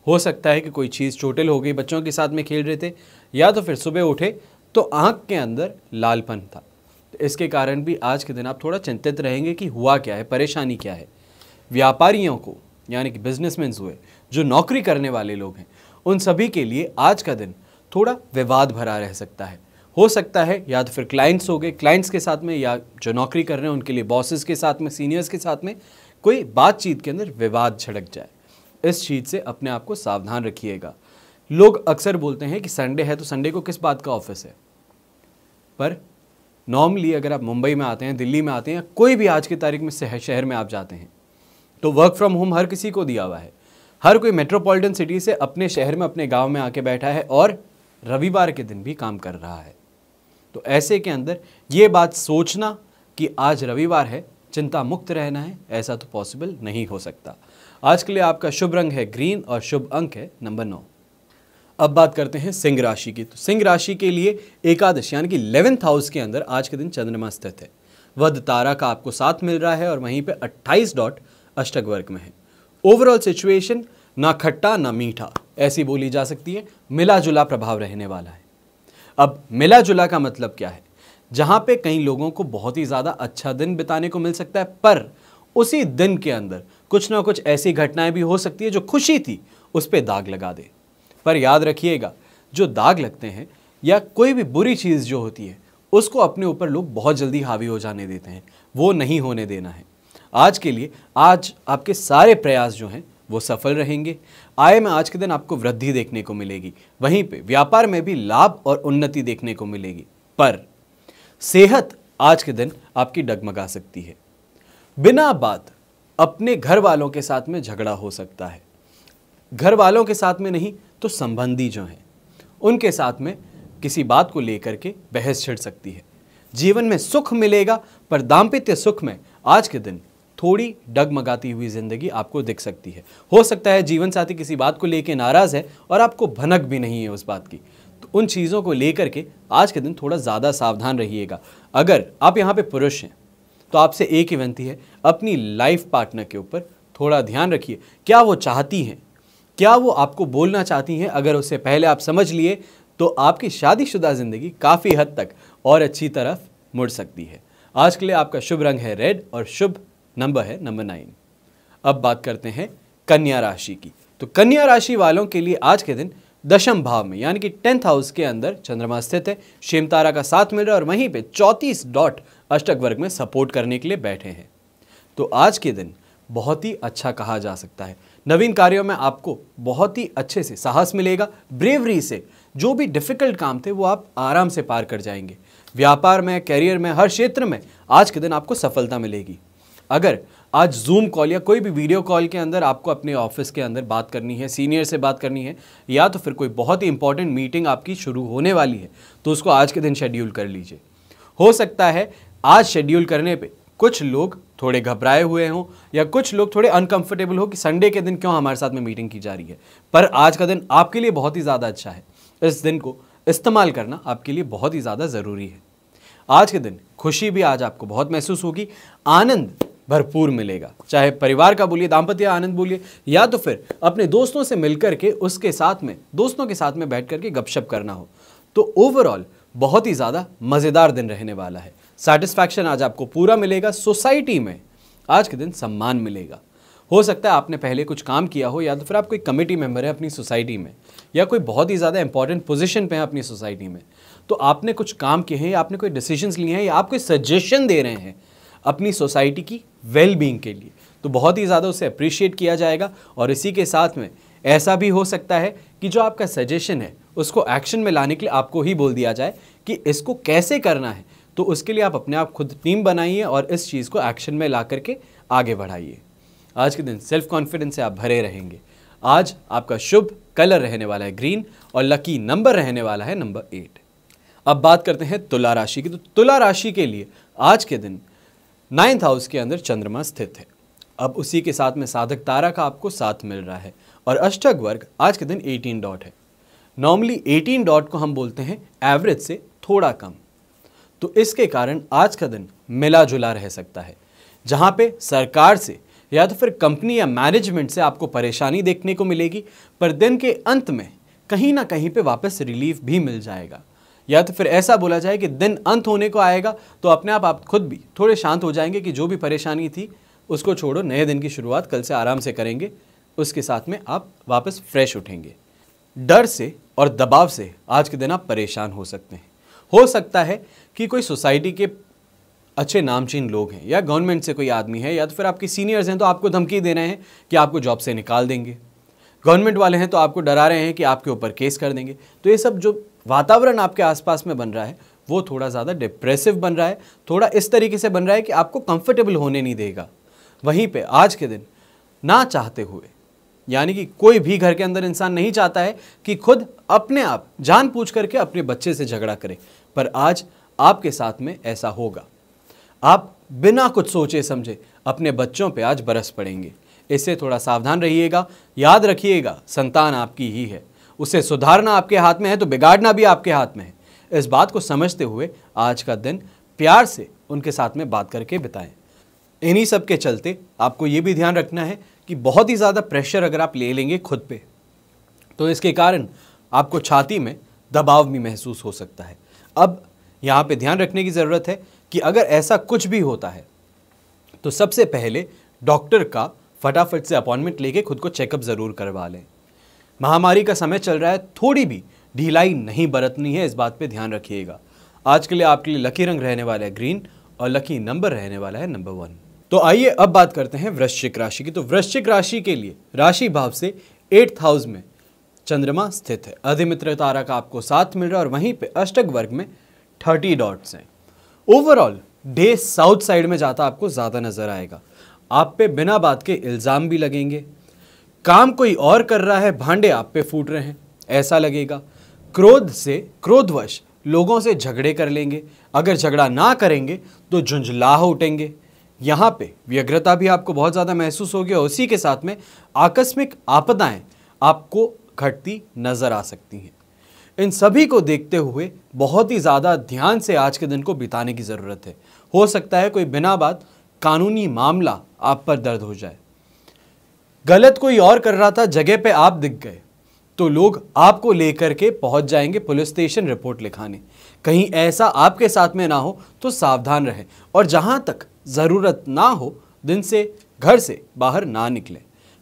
हो सकता है कि कोई चीज़ चोटिल हो गई, बच्चों के साथ में खेल रहे थे, या तो फिर सुबह उठे तो आँख के अंदर लालपन था। तो इसके कारण भी आज के दिन आप थोड़ा चिंतित रहेंगे कि हुआ क्या है, परेशानी क्या है। व्यापारियों को, यानी कि बिजनेसमैन हुए, जो नौकरी करने वाले लोग हैं, उन सभी के लिए आज का दिन थोड़ा विवाद भरा रह सकता है। हो सकता है या तो फिर क्लाइंट्स हो गए, क्लाइंट्स के साथ में, या जो नौकरी कर रहे हैं उनके लिए बॉसेस के साथ में, सीनियर्स के साथ में कोई बातचीत के अंदर विवाद छिड़क जाए। इस चीज़ से अपने आप को सावधान रखिएगा। लोग अक्सर बोलते हैं कि संडे है तो संडे को किस बात का ऑफिस है, पर नॉर्मली अगर आप मुंबई में आते हैं, दिल्ली में आते हैं, कोई भी आज की तारीख में शहर में आप जाते हैं, तो वर्क फ्रॉम होम हर किसी को दिया हुआ है। हर कोई मेट्रोपॉलिटन सिटी से अपने शहर में, अपने गांव में आके बैठा है और रविवार के दिन भी काम कर रहा है। तो ऐसे के अंदर ये बात सोचना कि आज रविवार है, चिंता मुक्त रहना है, ऐसा तो पॉसिबल नहीं हो सकता। आज के लिए आपका शुभ रंग है ग्रीन और शुभ अंक है नंबर 9। अब बात करते हैं सिंह राशि की। तो सिंह राशि के लिए एकादश यानी कि 11th हाउस के अंदर आज के दिन चंद्रमा स्थित है। वध तारा का आपको साथ मिल रहा है और वहीं पे 28 डॉट अष्टक वर्ग में है। ओवरऑल सिचुएशन ना खट्टा ना मीठा, ऐसी बोली जा सकती है। मिला जुला प्रभाव रहने वाला है। अब मिला जुला का मतलब क्या है? जहां पे कई लोगों को बहुत ही ज़्यादा अच्छा दिन बिताने को मिल सकता है, पर उसी दिन के अंदर कुछ ना कुछ ऐसी घटनाएं भी हो सकती है जो खुशी थी उस पर दाग लगा दे। पर याद रखिएगा, जो दाग लगते हैं या कोई भी बुरी चीज़ जो होती है उसको अपने ऊपर लोग बहुत जल्दी हावी हो जाने देते हैं, वो नहीं होने देना है। आज के लिए आज आपके सारे प्रयास जो हैं वो सफल रहेंगे। आय में आज के दिन आपको वृद्धि देखने को मिलेगी, वहीं पे व्यापार में भी लाभ और उन्नति देखने को मिलेगी। पर सेहत आज के दिन आपकी डगमगा सकती है। बिना बात अपने घर वालों के साथ में झगड़ा हो सकता है। घर वालों के साथ में नहीं तो संबंधी जो हैं उनके साथ में किसी बात को लेकर के बहस छिड़ सकती है। जीवन में सुख मिलेगा, पर दाम्पत्य सुख में आज के दिन थोड़ी डगमगाती हुई जिंदगी आपको दिख सकती है। हो सकता है जीवन साथी किसी बात को लेकर नाराज है और आपको भनक भी नहीं है उस बात की। तो उन चीज़ों को लेकर के आज के दिन थोड़ा ज़्यादा सावधान रहिएगा। अगर आप यहाँ पे पुरुष हैं तो आपसे एक ही विनती है, अपनी लाइफ पार्टनर के ऊपर थोड़ा ध्यान रखिए। क्या वो चाहती हैं, क्या वो आपको बोलना चाहती हैं? अगर उससे पहले आप समझ लिए तो आपकी शादीशुदा ज़िंदगी काफ़ी हद तक और अच्छी तरफ मुड़ सकती है। आज के लिए आपका शुभ रंग है रेड और शुभ नंबर है नंबर 9। अब बात करते हैं कन्या राशि की। तो कन्या राशि वालों के लिए आज के दिन दशम भाव में यानी कि 10th हाउस के अंदर चंद्रमा स्थित है। शेम तारा का साथ मिल रहा है और वहीं पे 34 डॉट अष्टक वर्ग में सपोर्ट करने के लिए बैठे हैं। तो आज के दिन बहुत ही अच्छा कहा जा सकता है। नवीन कार्यों में आपको बहुत ही अच्छे से साहस मिलेगा, ब्रेवरी से जो भी डिफिकल्ट काम थे वो आप आराम से पार कर जाएंगे। व्यापार में, कैरियर में, हर क्षेत्र में आज के दिन आपको सफलता मिलेगी। अगर आज जूम कॉल या कोई भी वीडियो कॉल के अंदर आपको अपने ऑफिस के अंदर बात करनी है, सीनियर से बात करनी है, या तो फिर कोई बहुत ही इंपॉर्टेंट मीटिंग आपकी शुरू होने वाली है, तो उसको आज के दिन शेड्यूल कर लीजिए। हो सकता है आज शेड्यूल करने पे कुछ लोग थोड़े घबराए हुए हों या कुछ लोग थोड़े अनकंफर्टेबल हो कि संडे के दिन क्यों हमारे साथ में मीटिंग की जा रही है, पर आज का दिन आपके लिए बहुत ही ज़्यादा अच्छा है। इस दिन को इस्तेमाल करना आपके लिए बहुत ही ज़्यादा ज़रूरी है। आज के दिन खुशी भी आज आपको बहुत महसूस होगी, आनंद भरपूर मिलेगा। चाहे परिवार का बोलिए, दाम्पत्य आनंद बोलिए, या तो फिर अपने दोस्तों से मिलकर के उसके साथ में, दोस्तों के साथ में बैठ करके गपशप करना हो, तो ओवरऑल बहुत ही ज़्यादा मज़ेदार दिन रहने वाला है। सैटिस्फैक्शन आज आपको पूरा मिलेगा। सोसाइटी में आज के दिन सम्मान मिलेगा। हो सकता है आपने पहले कुछ काम किया हो, या तो फिर आप कोई कमेटी मेंबर है अपनी सोसाइटी में, या कोई बहुत ही ज़्यादा इंपॉर्टेंट पोजीशन पे है अपनी सोसाइटी में, तो आपने कुछ काम किए हैं या आपने कोई डिसीजंस लिए हैं या आप कोई सजेशन दे रहे हैं अपनी सोसाइटी की वेल बीइंग के लिए, तो बहुत ही ज़्यादा उसे अप्रिशिएट किया जाएगा। और इसी के साथ में ऐसा भी हो सकता है कि जो आपका सजेशन है उसको एक्शन में लाने के लिए आपको ही बोल दिया जाए कि इसको कैसे करना है, तो उसके लिए आप अपने आप खुद टीम बनाइए और इस चीज़ को एक्शन में ला करके आगे बढ़ाइए। आज के दिन सेल्फ कॉन्फिडेंस से आप भरे रहेंगे। आज आपका शुभ कलर रहने वाला है ग्रीन और लकी नंबर रहने वाला है नंबर 8। अब बात करते हैं तुला राशि की। तो तुला राशि के लिए आज के दिन 9th हाउस के अंदर चंद्रमा स्थित है। अब उसी के साथ में साधक तारा का आपको साथ मिल रहा है और अष्टक वर्ग आज के दिन 18 डॉट है। नॉर्मली 18 डॉट को हम बोलते हैं एवरेज से थोड़ा कम, तो इसके कारण आज का दिन मिला जुला रह सकता है, जहां पे सरकार से या तो फिर कंपनी या मैनेजमेंट से आपको परेशानी देखने को मिलेगी, पर दिन के अंत में कहीं ना कहीं पे वापस रिलीफ भी मिल जाएगा। या तो फिर ऐसा बोला जाए कि दिन अंत होने को आएगा तो अपने आप खुद भी थोड़े शांत हो जाएंगे कि जो भी परेशानी थी उसको छोड़ो, नए दिन की शुरुआत कल से आराम से करेंगे, उसके साथ में आप वापस फ्रेश उठेंगे। डर से और दबाव से आज के दिन आप परेशान हो सकते हैं। हो सकता है कि कोई सोसाइटी के अच्छे नामचीन लोग हैं या गवर्नमेंट से कोई आदमी है या तो फिर आपके सीनियर्स हैं तो आपको धमकी दे रहे हैं कि आपको जॉब से निकाल देंगे। गवर्नमेंट वाले हैं तो आपको डरा रहे हैं कि आपके ऊपर केस कर देंगे। तो ये सब जो वातावरण आपके आसपास में बन रहा है वो थोड़ा ज़्यादा डिप्रेसिव बन रहा है, थोड़ा इस तरीके से बन रहा है कि आपको कंफर्टेबल होने नहीं देगा। वहीं पे आज के दिन ना चाहते हुए, यानी कि कोई भी घर के अंदर इंसान नहीं चाहता है कि खुद अपने आप जानबूझ करके अपने बच्चे से झगड़ा करे, पर आज आपके साथ में ऐसा होगा। आप बिना कुछ सोचे समझे अपने बच्चों पे आज बरस पड़ेंगे। इससे थोड़ा सावधान रहिएगा। याद रखिएगा, संतान आपकी ही है, उसे सुधारना आपके हाथ में है तो बिगाड़ना भी आपके हाथ में है। इस बात को समझते हुए आज का दिन प्यार से उनके साथ में बात करके बिताएं। इन्हीं सब के चलते आपको ये भी ध्यान रखना है कि बहुत ही ज़्यादा प्रेशर अगर आप ले लेंगे खुद पे तो इसके कारण आपको छाती में दबाव भी महसूस हो सकता है। अब यहाँ पे ध्यान रखने की ज़रूरत है कि अगर ऐसा कुछ भी होता है तो सबसे पहले डॉक्टर का फटाफट से अपॉइंटमेंट लेके खुद को चेकअप ज़रूर करवा लें। महामारी का समय चल रहा है, थोड़ी भी ढिलाई नहीं बरतनी है, इस बात पे ध्यान रखिएगा। आज के लिए आपके लिए लकी रंग रहने वाला है ग्रीन और लकी नंबर रहने वाला है नंबर 1। तो आइए अब बात करते हैं वृश्चिक राशि की। तो वृश्चिक राशि के लिए राशि भाव से 8th हाउस में चंद्रमा स्थित है। अधिमित्र तारा का आपको साथ मिल रहा है और वहीं पे अष्टक वर्ग में 30 डॉट्स हैं। ओवरऑल डे साउथ साइड में जाता आपको ज़्यादा नजर आएगा। आप पे बिना बात के इल्ज़ाम भी लगेंगे। काम कोई और कर रहा है, भांडे आप पे फूट रहे हैं, ऐसा लगेगा। क्रोध से क्रोधवश लोगों से झगड़े कर लेंगे। अगर झगड़ा ना करेंगे तो झुंझलाह उठेंगे। यहाँ पे व्यग्रता भी आपको बहुत ज़्यादा महसूस होगी और उसी के साथ में आकस्मिक आपदाएं आपको घटती नजर आ सकती हैं। इन सभी को देखते हुए बहुत ही ज़्यादा ध्यान से आज के दिन को बिताने की ज़रूरत है। हो सकता है कोई बिना बात कानूनी मामला आप पर दर्द हो जाए। गलत कोई और कर रहा था, जगह पे आप दिख गए तो लोग आपको लेकर के पहुंच जाएंगे पुलिस स्टेशन रिपोर्ट लिखाने। कहीं ऐसा आपके साथ में ना हो तो सावधान रहें और जहां तक ज़रूरत ना हो दिन से घर से बाहर ना निकलें।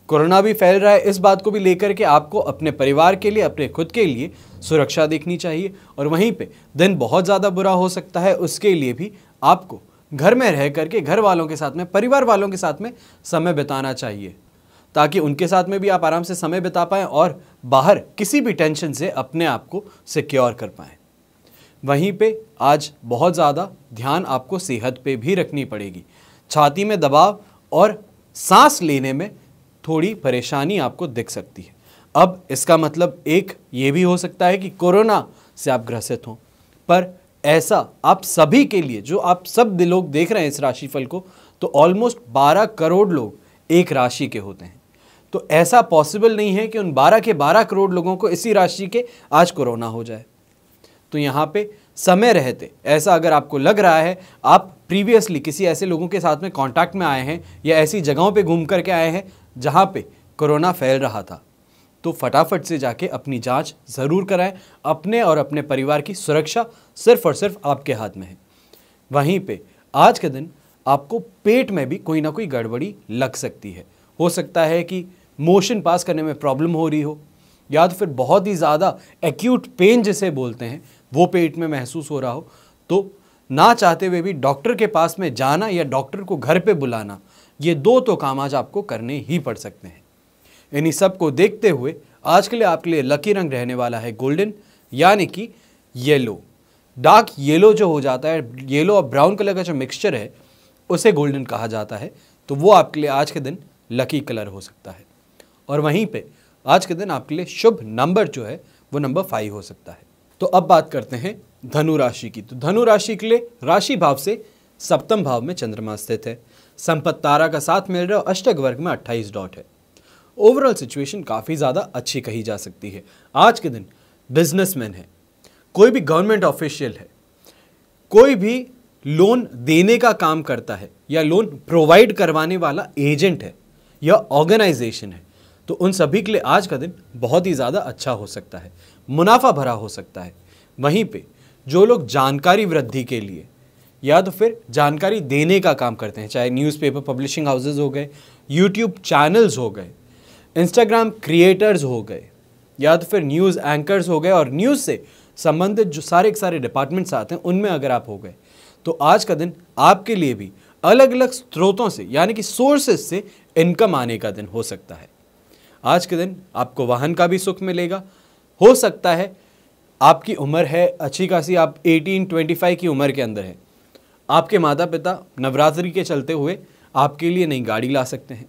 कोरोना भी फैल रहा है, इस बात को भी लेकर के आपको अपने परिवार के लिए, अपने खुद के लिए सुरक्षा देखनी चाहिए। और वहीं पे दिन बहुत ज़्यादा बुरा हो सकता है, उसके लिए भी आपको घर में रह करके घर वालों के साथ में, परिवार वालों के साथ में समय बिताना चाहिए ताकि उनके साथ में भी आप आराम से समय बिता पाएँ और बाहर किसी भी टेंशन से अपने आप को सिक्योर कर पाएँ। वहीं पे आज बहुत ज़्यादा ध्यान आपको सेहत पे भी रखनी पड़ेगी। छाती में दबाव और सांस लेने में थोड़ी परेशानी आपको दिख सकती है। अब इसका मतलब एक ये भी हो सकता है कि कोरोना से आप ग्रसित हों, पर ऐसा आप सभी के लिए, जो आप सब लोग देख रहे हैं इस राशिफल को, तो ऑलमोस्ट 12 करोड़ लोग एक राशि के होते हैं। तो ऐसा पॉसिबल नहीं है कि उन 12 के 12 करोड़ लोगों को इसी राशि के आज कोरोना हो जाए। तो यहाँ पे समय रहते ऐसा अगर आपको लग रहा है, आप प्रीवियसली किसी ऐसे लोगों के साथ में कांटेक्ट में आए हैं या ऐसी जगहों पे घूम करके आए हैं जहाँ पे कोरोना फैल रहा था, तो फटाफट से जाके अपनी जांच ज़रूर कराएं। अपने और अपने परिवार की सुरक्षा सिर्फ और सिर्फ आपके हाथ में है। वहीं पे आज के दिन आपको पेट में भी कोई ना कोई गड़बड़ी लग सकती है। हो सकता है कि मोशन पास करने में प्रॉब्लम हो रही हो या तो फिर बहुत ही ज़्यादा एक्यूट पेन जिसे बोलते हैं वो पेट में महसूस हो रहा हो। तो ना चाहते हुए भी डॉक्टर के पास में जाना या डॉक्टर को घर पे बुलाना, ये 2 तो काम आज आपको करने ही पड़ सकते हैं। इन्हीं सब को देखते हुए आज के लिए आपके लिए लकी रंग रहने वाला है गोल्डन, यानी कि येलो। डार्क येलो जो हो जाता है, येलो और ब्राउन कलर का जो मिक्सचर है उसे गोल्डन कहा जाता है। तो वो आपके लिए आज के दिन लकी कलर हो सकता है। और वहीं पे आज के दिन आपके लिए शुभ नंबर जो है वो नंबर 5 हो सकता है। तो अब बात करते हैं धनु राशि की, तो धनु राशि के लिए राशि भाव से सप्तम भाव में चंद्रमा स्थित है। संपत्ति तारा का साथ मिल रहा है और अष्टक वर्ग में 28 डॉट है। ओवरऑल सिचुएशन काफ़ी ज़्यादा अच्छी कही जा सकती है। आज के दिन बिजनेसमैन है, कोई भी गवर्नमेंट ऑफिशियल है, कोई भी लोन देने का काम करता है या लोन प्रोवाइड करवाने वाला एजेंट है या ऑर्गेनाइजेशन है, तो उन सभी के लिए आज का दिन बहुत ही ज़्यादा अच्छा हो सकता है, मुनाफा भरा हो सकता है। वहीं पे जो लोग जानकारी वृद्धि के लिए या तो फिर जानकारी देने का काम करते हैं, चाहे न्यूज़पेपर पब्लिशिंग हाउसेज हो गए, यूट्यूब चैनल्स हो गए, इंस्टाग्राम क्रिएटर्स हो गए, या तो फिर न्यूज़ एंकर्स हो गए और न्यूज़ से संबंधित जो सारे के सारे डिपार्टमेंट्स आते हैं उनमें अगर आप हो गए, तो आज का दिन आपके लिए भी अलग अलग स्रोतों से यानी कि सोर्सेज से इनकम आने का दिन हो सकता है। आज के दिन आपको वाहन का भी सुख मिलेगा। हो सकता है आपकी उम्र है अच्छी खासी, आप 18-25 की उम्र के अंदर है, आपके माता पिता नवरात्रि के चलते हुए आपके लिए नई गाड़ी ला सकते हैं,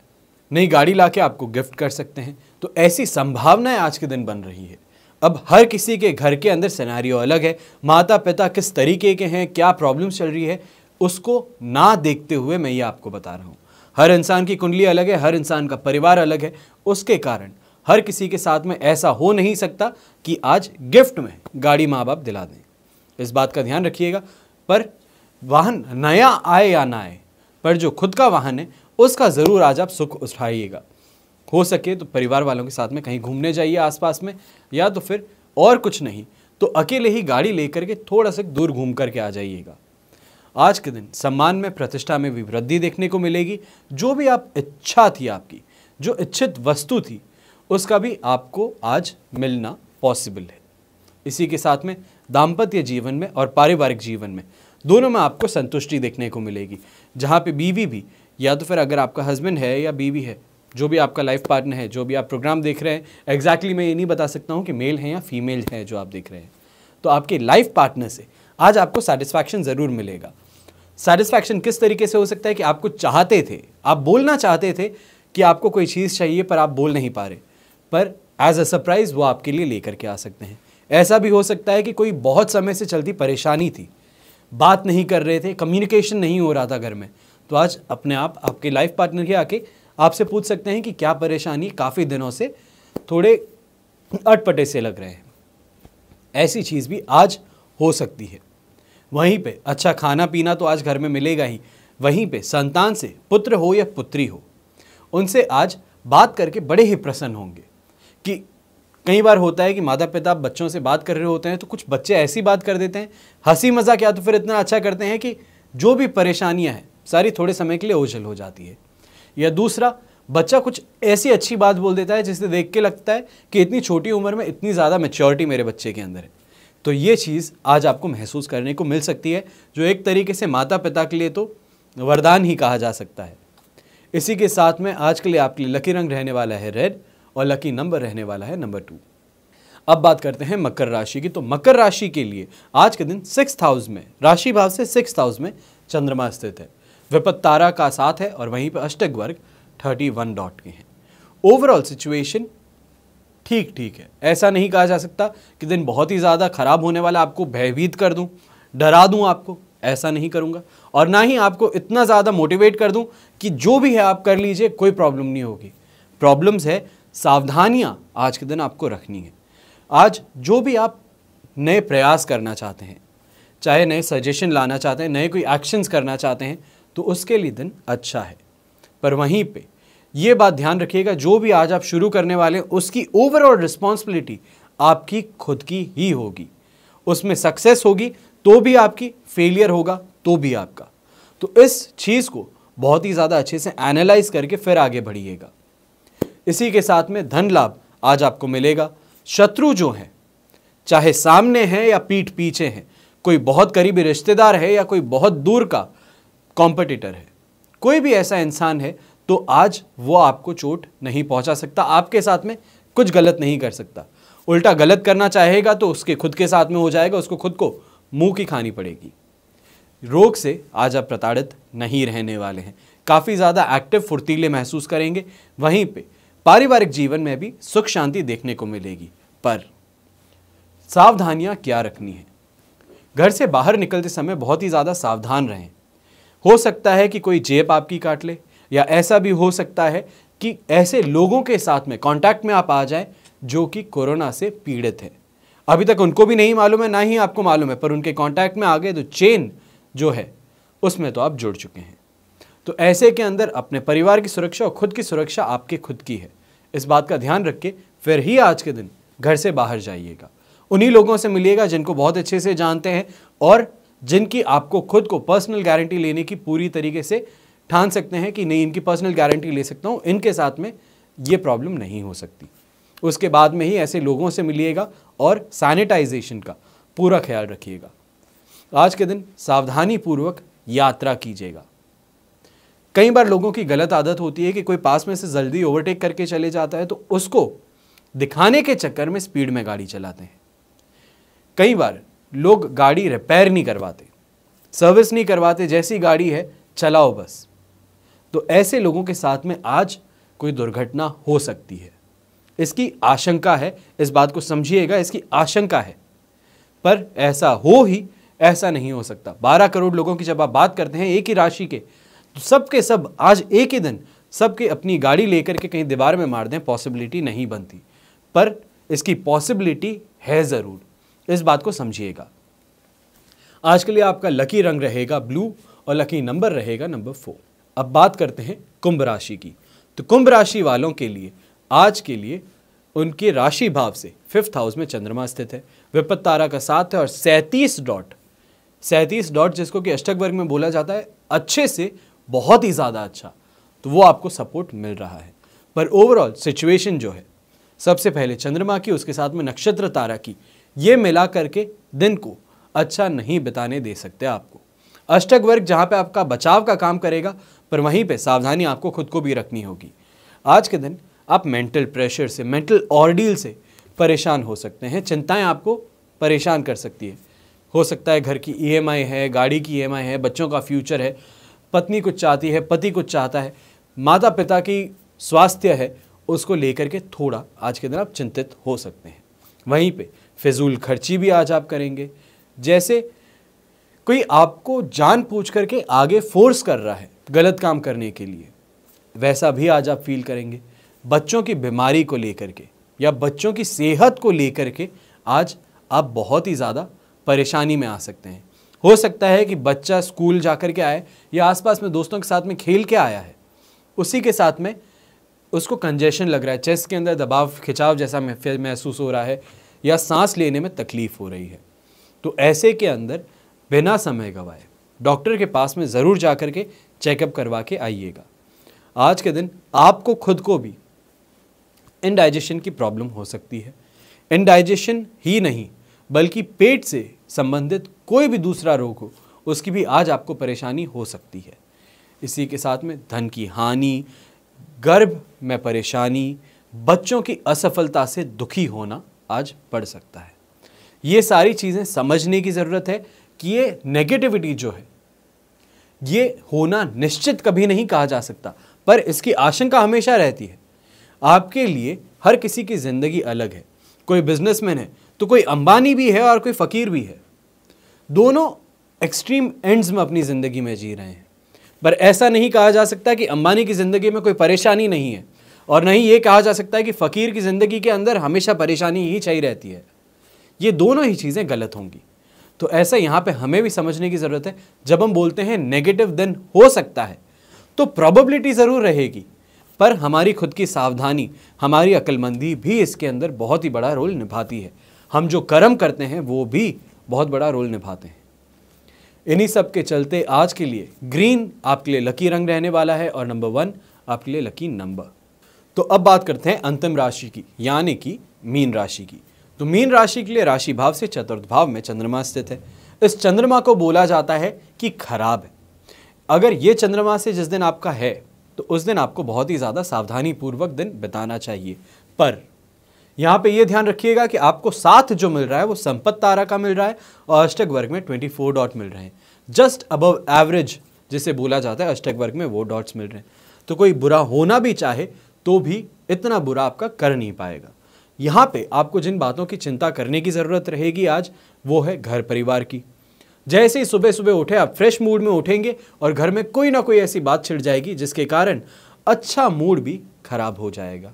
नई गाड़ी ला के आपको गिफ्ट कर सकते हैं। तो ऐसी संभावनाएं आज के दिन बन रही है। अब हर किसी के घर के अंदर सिनेरियो अलग है, माता पिता किस तरीके के हैं, क्या प्रॉब्लम चल रही है, उसको ना देखते हुए मैं ये आपको बता रहा हूँ। हर इंसान की कुंडली अलग है, हर इंसान का परिवार अलग है, उसके कारण हर किसी के साथ में ऐसा हो नहीं सकता कि आज गिफ्ट में गाड़ी माँ बाप दिला दें। इस बात का ध्यान रखिएगा। पर वाहन नया आए या ना आए, पर जो खुद का वाहन है उसका ज़रूर आज आप सुख उठाइएगा। हो सके तो परिवार वालों के साथ में कहीं घूमने जाइए आसपास में, या तो फिर और कुछ नहीं तो अकेले ही गाड़ी लेकर के थोड़ा सा दूर घूम करके आ जाइएगा। आज के दिन सम्मान में, प्रतिष्ठा में भी वृद्धि देखने को मिलेगी। जो भी आप इच्छा थी, आपकी जो इच्छित वस्तु थी, उसका भी आपको आज मिलना पॉसिबल है। इसी के साथ में दाम्पत्य जीवन में और पारिवारिक जीवन में दोनों में आपको संतुष्टि देखने को मिलेगी। जहाँ पे बीवी भी, या तो फिर अगर आपका हस्बैंड है या बीवी है, जो भी आपका लाइफ पार्टनर है, जो भी आप प्रोग्राम देख रहे हैं, एग्जैक्टली मैं ये नहीं बता सकता हूँ कि मेल है या फीमेल है जो आप देख रहे हैं, तो आपके लाइफ पार्टनर से आज आपको सेटिस्फैक्शन ज़रूर मिलेगा। सेटिस्फैक्शन किस तरीके से हो सकता है कि आपको चाहते थे, आप बोलना चाहते थे कि आपको कोई चीज़ चाहिए पर आप बोल नहीं पा रहे, पर एज अ सरप्राइज़ वो आपके लिए लेकर के आ सकते हैं। ऐसा भी हो सकता है कि कोई बहुत समय से चलती परेशानी थी, बात नहीं कर रहे थे, कम्युनिकेशन नहीं हो रहा था घर में, तो आज अपने आप आपके लाइफ पार्टनर के आके आपसे पूछ सकते हैं कि क्या परेशानी, काफ़ी दिनों से थोड़े अटपटे से लग रहे हैं। ऐसी चीज़ भी आज हो सकती है। वहीं पे अच्छा खाना पीना तो आज घर में मिलेगा ही। वहीं पे संतान से, पुत्र हो या पुत्री हो, उनसे आज बात करके बड़े ही प्रसन्न होंगे। कि कई बार होता है कि माता पिता बच्चों से बात कर रहे होते हैं तो कुछ बच्चे ऐसी बात कर देते हैं, हंसी मजाक या तो फिर इतना अच्छा करते हैं कि जो भी परेशानियां हैं सारी थोड़े समय के लिए ओझल हो जाती है। या दूसरा, बच्चा कुछ ऐसी अच्छी बात बोल देता है जिसे देख के लगता है कि इतनी छोटी उम्र में इतनी ज़्यादा मैच्योरिटी मेरे बच्चे के अंदर है। तो ये चीज़ आज आपको महसूस करने को मिल सकती है, जो एक तरीके से माता पिता के लिए तो वरदान ही कहा जा सकता है। इसी के साथ में आज के लिए आपके लिए लकी रंग रहने वाला है रेड और लकी नंबर रहने वाला है नंबर 2। अब बात करते हैं मकर राशि की। तो मकर राशि के लिए आज के दिन 6th हाउस में, राशि भाव से 6th हाउस में चंद्रमा स्थित है। विपत्ति तारा का साथ है और वहीं पर अष्टक वर्ग 31 डॉट के हैं। ओवरऑल सिचुएशन ठीक है। ऐसा नहीं कहा जा सकता कि दिन बहुत ही ज़्यादा खराब होने वाला, आपको भयभीत कर दूं, डरा दूं आपको, ऐसा नहीं करूंगा। और ना ही आपको इतना ज़्यादा मोटिवेट कर दूं कि जो भी है आप कर लीजिए, कोई प्रॉब्लम नहीं होगी। प्रॉब्लम्स है, सावधानियां आज के दिन आपको रखनी है। आज जो भी आप नए प्रयास करना चाहते हैं, चाहे नए सजेशन लाना चाहते हैं, नए कोई एक्शंस करना चाहते हैं, तो उसके लिए दिन अच्छा है। पर वहीं पे ये बात ध्यान रखिएगा, जो भी आज आप शुरू करने वाले हैं उसकी ओवरऑल रिस्पॉन्सिबिलिटी आपकी खुद की ही होगी। उसमें सक्सेस होगी तो भी आपकी, फेलियर होगा तो भी आपका। तो इस चीज़ को बहुत ही ज़्यादा अच्छे से एनालाइज करके फिर आगे बढ़िएगा। इसी के साथ में धन लाभ आज आपको मिलेगा। शत्रु जो हैं, चाहे सामने हैं या पीठ पीछे हैं, कोई बहुत करीबी रिश्तेदार है या कोई बहुत दूर का कॉम्पिटिटर है, कोई भी ऐसा इंसान है, तो आज वो आपको चोट नहीं पहुंचा सकता, आपके साथ में कुछ गलत नहीं कर सकता। उल्टा गलत करना चाहेगा तो उसके खुद के साथ में हो जाएगा, उसको खुद को मुंह की खानी पड़ेगी। रोग से आज आप प्रताड़ित नहीं रहने वाले हैं, काफ़ी ज़्यादा एक्टिव, फुर्तीले महसूस करेंगे। वहीं पे पारिवारिक जीवन में भी सुख शांति देखने को मिलेगी। पर सावधानियां क्या रखनी है, घर से बाहर निकलते समय बहुत ही ज़्यादा सावधान रहें। हो सकता है कि कोई जेब आपकी काट ले, या ऐसा भी हो सकता है कि ऐसे लोगों के साथ में कांटेक्ट में आप आ जाएं जो कि कोरोना से पीड़ित है। अभी तक उनको भी नहीं मालूम है, ना ही आपको मालूम है, पर उनके कांटेक्ट में आ गए तो चेन जो है उसमें तो आप जुड़ चुके हैं। तो ऐसे के अंदर अपने परिवार की सुरक्षा और खुद की सुरक्षा आपके खुद की है। इस बात का ध्यान रख के फिर ही आज के दिन घर से बाहर जाइएगा। उन्हीं लोगों से मिलिएगा जिनको बहुत अच्छे से जानते हैं और जिनकी आपको खुद को पर्सनल गारंटी लेने की पूरी तरीके से ठान सकते हैं कि नहीं, इनकी पर्सनल गारंटी ले सकता हूँ, इनके साथ में ये प्रॉब्लम नहीं हो सकती। उसके बाद में ही ऐसे लोगों से मिलिएगा और सैनिटाइजेशन का पूरा ख्याल रखिएगा। आज के दिन सावधानी पूर्वक यात्रा कीजिएगा। कई बार लोगों की गलत आदत होती है कि कोई पास में से जल्दी ओवरटेक करके चले जाता है तो उसको दिखाने के चक्कर में स्पीड में गाड़ी चलाते हैं। कई बार लोग गाड़ी रिपेयर नहीं करवाते, सर्विस नहीं करवाते, जैसी गाड़ी है चलाओ बस। तो ऐसे लोगों के साथ में आज कोई दुर्घटना हो सकती है, इसकी आशंका है। इस बात को समझिएगा, इसकी आशंका है, पर ऐसा हो ही ऐसा नहीं हो सकता। 12 करोड़ लोगों की जब आप बात करते हैं एक ही राशि के, तो सबके सब आज एक ही दिन सबके अपनी गाड़ी लेकर के कहीं दीवार में मार दें, पॉसिबिलिटी नहीं बनती, पर इसकी पॉसिबिलिटी है ज़रूर। इस बात को समझिएगा। आज के लिए आपका लकी रंग रहेगा ब्लू और लकी नंबर रहेगा नंबर 4। अब बात करते हैं कुंभ राशि की। तो कुंभ राशि वालों के लिए आज के लिए उनके राशि भाव से 5th हाउस में चंद्रमा स्थित है, विपत्त तारा का साथ है और 37 डॉट जिसको कि अष्टक वर्ग में बोला जाता है अच्छे से बहुत ही ज़्यादा अच्छा, तो वो आपको सपोर्ट मिल रहा है। पर ओवरऑल सिचुएशन जो है, सबसे पहले चंद्रमा की, उसके साथ में नक्षत्र तारा की, ये मिला करके दिन को अच्छा नहीं बिताने दे सकते आपको। अष्टक वर्ग जहाँ पे आपका बचाव का काम करेगा, पर वहीं पे सावधानी आपको खुद को भी रखनी होगी। आज के दिन आप मेंटल प्रेशर से, मेंटल ऑर्डील से परेशान हो सकते हैं। चिंताएं आपको परेशान कर सकती है। हो सकता है घर की ईएमआई है, गाड़ी की ईएमआई है, बच्चों का फ्यूचर है, पत्नी कुछ चाहती है, पति कुछ चाहता है, माता पिता की स्वास्थ्य है, उसको लेकर के थोड़ा आज के दिन आप चिंतित हो सकते हैं। वहीं पे फिजूल खर्ची भी आज आप करेंगे, जैसे कोई आपको जानबूझ करके आगे फोर्स कर रहा है गलत काम करने के लिए, वैसा भी आज आप फील करेंगे। बच्चों की बीमारी को लेकर के या बच्चों की सेहत को लेकर के आज आप बहुत ही ज़्यादा परेशानी में आ सकते हैं। हो सकता है कि बच्चा स्कूल जाकर के आए या आसपास में दोस्तों के साथ में खेल के आया है, उसी के साथ में उसको कंजेशन लग रहा है, चेस्ट के अंदर दबाव खिंचाव जैसा महसूस हो रहा है, या सांस लेने में तकलीफ हो रही है। तो ऐसे के अंदर बिना समय गवाए डॉक्टर के पास में ज़रूर जा कर के चेकअप करवा के आइएगा। आज के दिन आपको खुद को भी इंडाइजेशन की प्रॉब्लम हो सकती है। इंडाइजेशन ही नहीं बल्कि पेट से संबंधित कोई भी दूसरा रोग हो, उसकी भी आज आपको परेशानी हो सकती है। इसी के साथ में धन की हानि, गर्भ में परेशानी, बच्चों की असफलता से दुखी होना आज बढ़ सकता है। ये सारी चीज़ें समझने की ज़रूरत है कि ये नेगेटिविटी जो है ये होना निश्चित कभी नहीं कहा जा सकता, पर इसकी आशंका हमेशा रहती है। आपके लिए हर किसी की ज़िंदगी अलग है। कोई बिजनेसमैन है तो कोई अंबानी भी है और कोई फ़कीर भी है। दोनों एक्सट्रीम एंड्स में अपनी ज़िंदगी में जी रहे हैं, पर ऐसा नहीं कहा जा सकता कि अंबानी की ज़िंदगी में कोई परेशानी नहीं है, और नहीं ये कहा जा सकता है कि फ़कीर की ज़िंदगी के अंदर हमेशा परेशानी ही चाहिए रहती है। ये दोनों ही चीज़ें गलत होंगी। तो ऐसा यहाँ पे हमें भी समझने की ज़रूरत है। जब हम बोलते हैं नेगेटिव दिन हो सकता है, तो प्रोबेबिलिटी ज़रूर रहेगी, पर हमारी खुद की सावधानी, हमारी अक्लमंदी भी इसके अंदर बहुत ही बड़ा रोल निभाती है। हम जो कर्म करते हैं वो भी बहुत बड़ा रोल निभाते हैं। इन्हीं सब के चलते आज के लिए ग्रीन आपके लिए लकी रंग रहने वाला है और नंबर 1 आपके लिए लकी नंबर। तो अब बात करते हैं अंतिम राशि की, यानी कि मीन राशि की। तो मीन राशि के लिए राशि भाव से 4th भाव में चंद्रमा स्थित है। इस चंद्रमा को बोला जाता है कि खराब है। अगर ये चंद्रमा से जिस दिन आपका है तो उस दिन आपको बहुत ही ज़्यादा सावधानी पूर्वक दिन बिताना चाहिए। पर यहाँ पे ये ध्यान रखिएगा कि आपको साथ जो मिल रहा है वो संपत्त तारा का मिल रहा है और अष्टक वर्ग में 24 डॉट मिल रहे हैं। जस्ट अबव एवरेज जिसे बोला जाता है, अष्टक वर्ग में वो डॉट्स मिल रहे हैं। तो कोई बुरा होना भी चाहे तो भी इतना बुरा आपका कर नहीं पाएगा। यहाँ पे आपको जिन बातों की चिंता करने की ज़रूरत रहेगी आज, वो है घर परिवार की। जैसे ही सुबह सुबह उठे आप फ्रेश मूड में उठेंगे और घर में कोई ना कोई ऐसी बात छिड़ जाएगी जिसके कारण अच्छा मूड भी खराब हो जाएगा।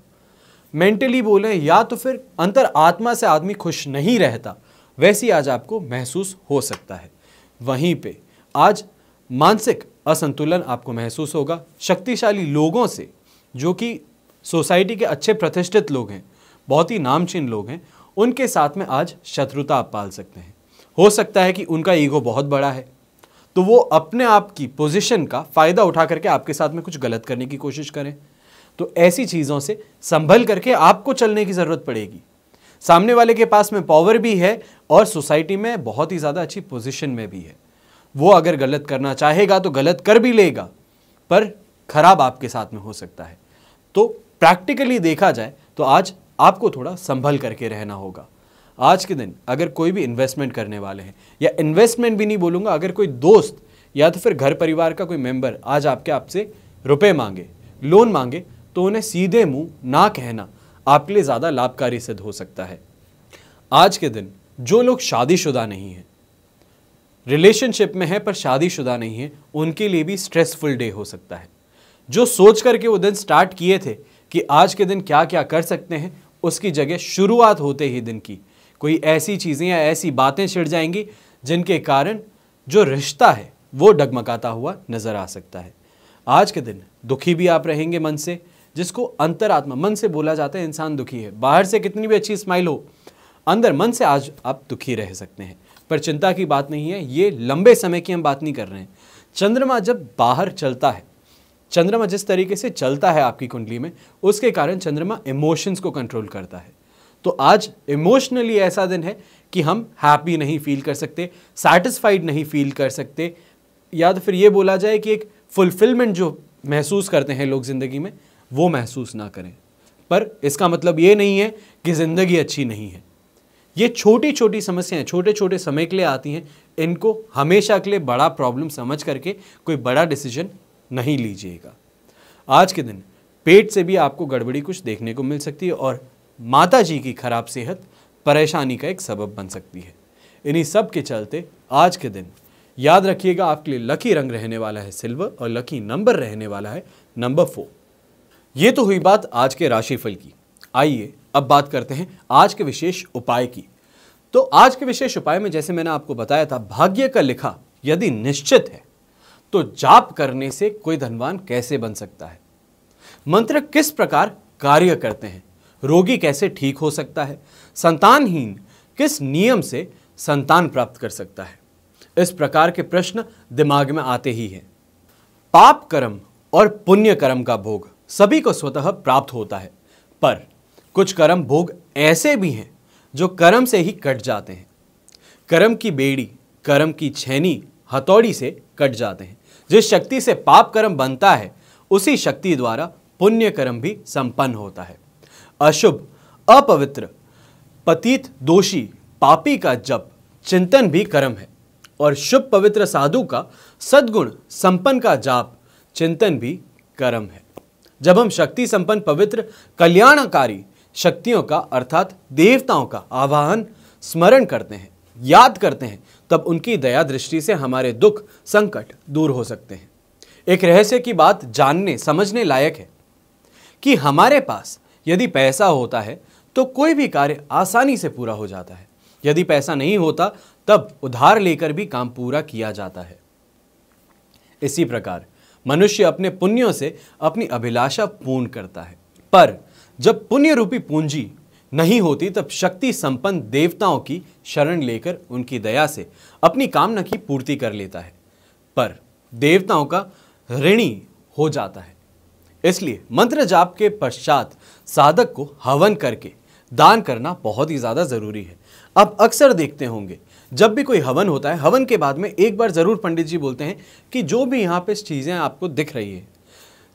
मेंटली बोले या तो फिर अंतर आत्मा से आदमी खुश नहीं रहता, वैसी आज आपको महसूस हो सकता है। वहीं पे आज मानसिक असंतुलन आपको महसूस होगा। शक्तिशाली लोगों से, जो कि सोसाइटी के अच्छे प्रतिष्ठित लोग हैं, बहुत ही नामचीन लोग हैं, उनके साथ में आज शत्रुता आप पाल सकते हैं। हो सकता है कि उनका ईगो बहुत बड़ा है, तो वो अपने आप की पोजीशन का फ़ायदा उठा करके आपके साथ में कुछ गलत करने की कोशिश करें। तो ऐसी चीज़ों से संभल करके आपको चलने की ज़रूरत पड़ेगी। सामने वाले के पास में पावर भी है और सोसाइटी में बहुत ही ज़्यादा अच्छी पोजीशन में भी है। वो अगर गलत करना चाहेगा तो गलत कर भी लेगा, पर खराब आपके साथ में हो सकता है। तो प्रैक्टिकली देखा जाए तो आज आपको थोड़ा संभल करके रहना होगा। आज के दिन अगर कोई भी इन्वेस्टमेंट करने वाले हैं, या इन्वेस्टमेंट भी नहीं बोलूँगा, अगर कोई दोस्त या तो फिर घर परिवार का कोई मेंबर आज आपसे रुपए मांगे, लोन मांगे, तो उन्हें सीधे मुंह ना कहना आपके लिए ज़्यादा लाभकारी सिद्ध हो सकता है। आज के दिन जो लोग शादीशुदा नहीं हैं, रिलेशनशिप में है पर शादीशुदा नहीं है, उनके लिए भी स्ट्रेसफुल डे हो सकता है। जो सोच करके वो दिन स्टार्ट किए थे कि आज के दिन क्या क्या कर सकते हैं, उसकी जगह शुरुआत होते ही दिन की कोई ऐसी चीज़ें या ऐसी बातें छिड़ जाएंगी जिनके कारण जो रिश्ता है वो डगमगाता हुआ नजर आ सकता है। आज के दिन दुखी भी आप रहेंगे मन से, जिसको अंतरात्मा, मन से बोला जाता है इंसान दुखी है। बाहर से कितनी भी अच्छी स्माइल हो, अंदर मन से आज आप दुखी रह सकते हैं। पर चिंता की बात नहीं है, ये लंबे समय की हम बात नहीं कर रहे हैं। चंद्रमा जब बाहर चलता है, चंद्रमा जिस तरीके से चलता है आपकी कुंडली में, उसके कारण चंद्रमा इमोशंस को कंट्रोल करता है। तो आज इमोशनली ऐसा दिन है कि हम हैप्पी नहीं फील कर सकते, सैटिस्फाइड नहीं फील कर सकते, या तो फिर ये बोला जाए कि एक फुलफिलमेंट जो महसूस करते हैं लोग ज़िंदगी में, वो महसूस ना करें। पर इसका मतलब ये नहीं है कि ज़िंदगी अच्छी नहीं है। ये छोटी छोटी समस्याएं छोटे छोटे समय के लिए आती हैं, इनको हमेशा के लिए बड़ा प्रॉब्लम समझ करके कोई बड़ा डिसीजन नहीं लीजिएगा। आज के दिन पेट से भी आपको गड़बड़ी कुछ देखने को मिल सकती है और माता जी की खराब सेहत परेशानी का एक सबब बन सकती है। इन्हीं सब के चलते आज के दिन याद रखिएगा, आपके लिए लकी रंग रहने वाला है सिल्वर और लकी नंबर रहने वाला है नंबर 4। ये तो हुई बात आज के राशिफल की। आइए अब बात करते हैं आज के विशेष उपाय की। तो आज के विशेष उपाय में जैसे मैंने आपको बताया था, भाग्य का लिखा यदि निश्चित है तो जाप करने से कोई धनवान कैसे बन सकता है, मंत्र किस प्रकार कार्य करते हैं, रोगी कैसे ठीक हो सकता है, संतानहीन किस नियम से संतान प्राप्त कर सकता है, इस प्रकार के प्रश्न दिमाग में आते ही हैं। पाप कर्म और पुण्य कर्म का भोग सभी को स्वतः प्राप्त होता है, पर कुछ कर्म भोग ऐसे भी हैं जो कर्म से ही कट जाते हैं। कर्म की बेड़ी, कर्म की छेनी हथौड़ी से कट जाते हैं। जिस शक्ति से पाप कर्म बनता है, उसी शक्ति द्वारा पुण्य कर्म भी संपन्न होता है। अशुभ, अपवित्र, पतित, दोषी, पापी का जप चिंतन भी कर्म है, और शुभ पवित्र साधु का सद्गुण संपन्न का जाप चिंतन भी कर्म है। जब हम शक्ति संपन्न, पवित्र, कल्याणकारी शक्तियों का अर्थात देवताओं का आवाहन, स्मरण करते हैं, याद करते हैं, तब उनकी दया दृष्टि से हमारे दुख संकट दूर हो सकते हैं। एक रहस्य की बात जानने समझने लायक है कि हमारे पास यदि पैसा होता है तो कोई भी कार्य आसानी से पूरा हो जाता है। यदि पैसा नहीं होता तब उधार लेकर भी काम पूरा किया जाता है। इसी प्रकार मनुष्य अपने पुण्यों से अपनी अभिलाषा पूर्ण करता है, पर जब पुण्य रूपी पूंजी नहीं होती तब शक्ति संपन्न देवताओं की शरण लेकर उनकी दया से अपनी कामना की पूर्ति कर लेता है, पर देवताओं का ऋणी हो जाता है। इसलिए मंत्र जाप के पश्चात साधक को हवन करके दान करना बहुत ही ज़्यादा ज़रूरी है। अब अक्सर देखते होंगे जब भी कोई हवन होता है, हवन के बाद में एक बार ज़रूर पंडित जी बोलते हैं कि जो भी यहाँ पे चीज़ें आपको दिख रही है,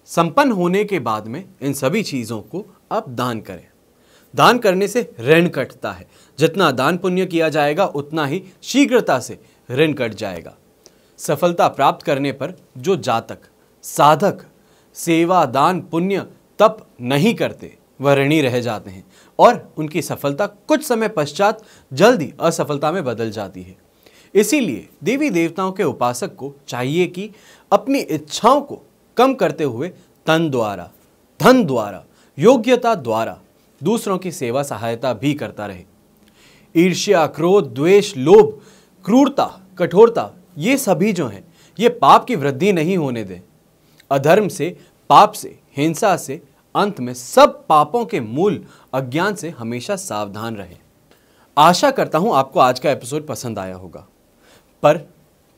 संपन्न होने के बाद में इन सभी चीज़ों को आप दान करें। दान करने से ऋण कटता है। जितना दान पुण्य किया जाएगा उतना ही शीघ्रता से ऋण कट जाएगा। सफलता प्राप्त करने पर जो जातक, साधक सेवा, दान, पुण्य, तप नहीं करते वह ऋणी रह जाते हैं और उनकी सफलता कुछ समय पश्चात जल्दी असफलता में बदल जाती है। इसीलिए देवी देवताओं के उपासक को चाहिए कि अपनी इच्छाओं को कम करते हुए तन द्वारा, धन द्वारा, योग्यता द्वारा दूसरों की सेवा सहायता भी करता रहे। ईर्ष्या, क्रोध, द्वेष, लोभ, क्रूरता, कठोरता, ये सभी जो हैं ये पाप की वृद्धि नहीं होने दें। अधर्म से, पाप से, हिंसा से, अंत में सब पापों के मूल अज्ञान से हमेशा सावधान रहें। आशा करता हूं आपको आज का एपिसोड पसंद आया होगा, पर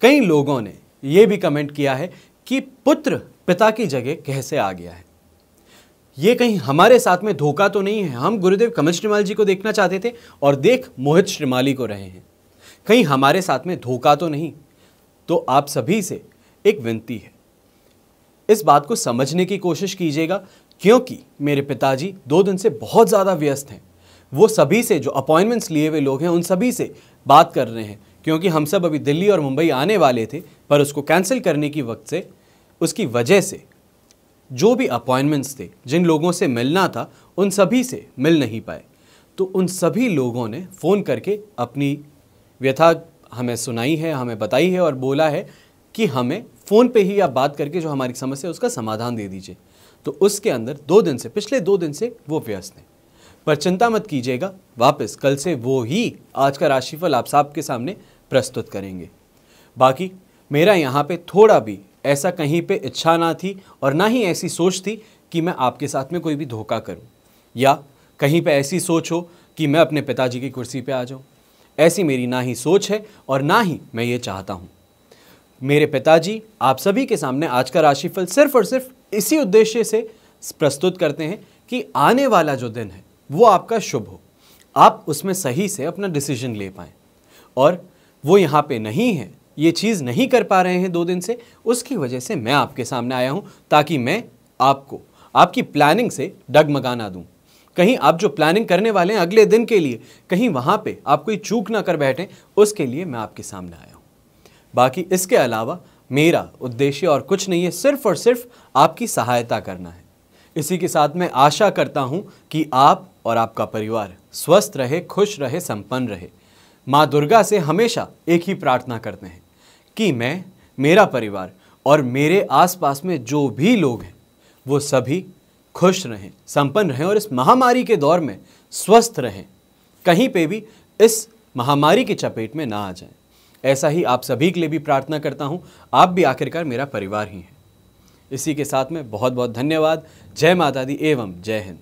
कई लोगों ने यह भी कमेंट किया है कि पुत्र पिता की जगह कैसे आ गया है। ये कहीं हमारे साथ में धोखा तो नहीं है? हम गुरुदेव कमल श्रीमाल जी को देखना चाहते थे और देख मोहित श्रीमाली को रहे हैं। कहीं हमारे साथ में धोखा तो नहीं? तो आप सभी से एक विनती है, इस बात को समझने की कोशिश कीजिएगा, क्योंकि मेरे पिताजी 2 दिन से बहुत ज़्यादा व्यस्त हैं। वो सभी से, जो अपॉइंटमेंट्स लिए हुए लोग हैं, उन सभी से बात कर रहे हैं, क्योंकि हम सब अभी दिल्ली और मुंबई आने वाले थे, पर उसको कैंसिल करने की वक्त से, उसकी वजह से जो भी अपॉइंटमेंट्स थे, जिन लोगों से मिलना था, उन सभी से मिल नहीं पाए। तो उन सभी लोगों ने फ़ोन करके अपनी व्यथा हमें सुनाई है, हमें बताई है और बोला है कि हमें फ़ोन पे ही आप बात करके जो हमारी समस्या है उसका समाधान दे दीजिए। तो उसके अंदर 2 दिन से, पिछले 2 दिन से वो व्यस्त हैं। पर चिंता मत कीजिएगा, वापस कल से वो ही आज का राशिफल आप सबके सामने प्रस्तुत करेंगे। बाकी मेरा यहाँ पे थोड़ा भी ऐसा कहीं पे इच्छा ना थी और ना ही ऐसी सोच थी कि मैं आपके साथ में कोई भी धोखा करूं, या कहीं पे ऐसी सोच हो कि मैं अपने पिताजी की कुर्सी पे आ जाऊं। ऐसी मेरी ना ही सोच है और ना ही मैं ये चाहता हूं। मेरे पिताजी आप सभी के सामने आज का राशिफल सिर्फ और सिर्फ इसी उद्देश्य से प्रस्तुत करते हैं कि आने वाला जो दिन है वो आपका शुभ हो, आप उसमें सही से अपना डिसीजन ले पाएँ। और वो यहाँ पे नहीं है, ये चीज़ नहीं कर पा रहे हैं 2 दिन से, उसकी वजह से मैं आपके सामने आया हूँ, ताकि मैं आपको आपकी प्लानिंग से डगमगा ना दूँ। कहीं आप जो प्लानिंग करने वाले हैं अगले दिन के लिए, कहीं वहाँ पे आप कोई चूक ना कर बैठें, उसके लिए मैं आपके सामने आया हूँ। बाकी इसके अलावा मेरा उद्देश्य और कुछ नहीं है, सिर्फ और सिर्फ आपकी सहायता करना है। इसी के साथ मैं आशा करता हूँ कि आप और आपका परिवार स्वस्थ रहे, खुश रहे, संपन्न रहे। माँ दुर्गा से हमेशा एक ही प्रार्थना करते हैं कि मैं, मेरा परिवार और मेरे आसपास में जो भी लोग हैं वो सभी खुश रहें, संपन्न रहें और इस महामारी के दौर में स्वस्थ रहें, कहीं पे भी इस महामारी की चपेट में ना आ जाएं। ऐसा ही आप सभी के लिए भी प्रार्थना करता हूँ। आप भी आखिरकार मेरा परिवार ही हैं। इसी के साथ में बहुत बहुत धन्यवाद। जय माता दी एवं जय हिंद।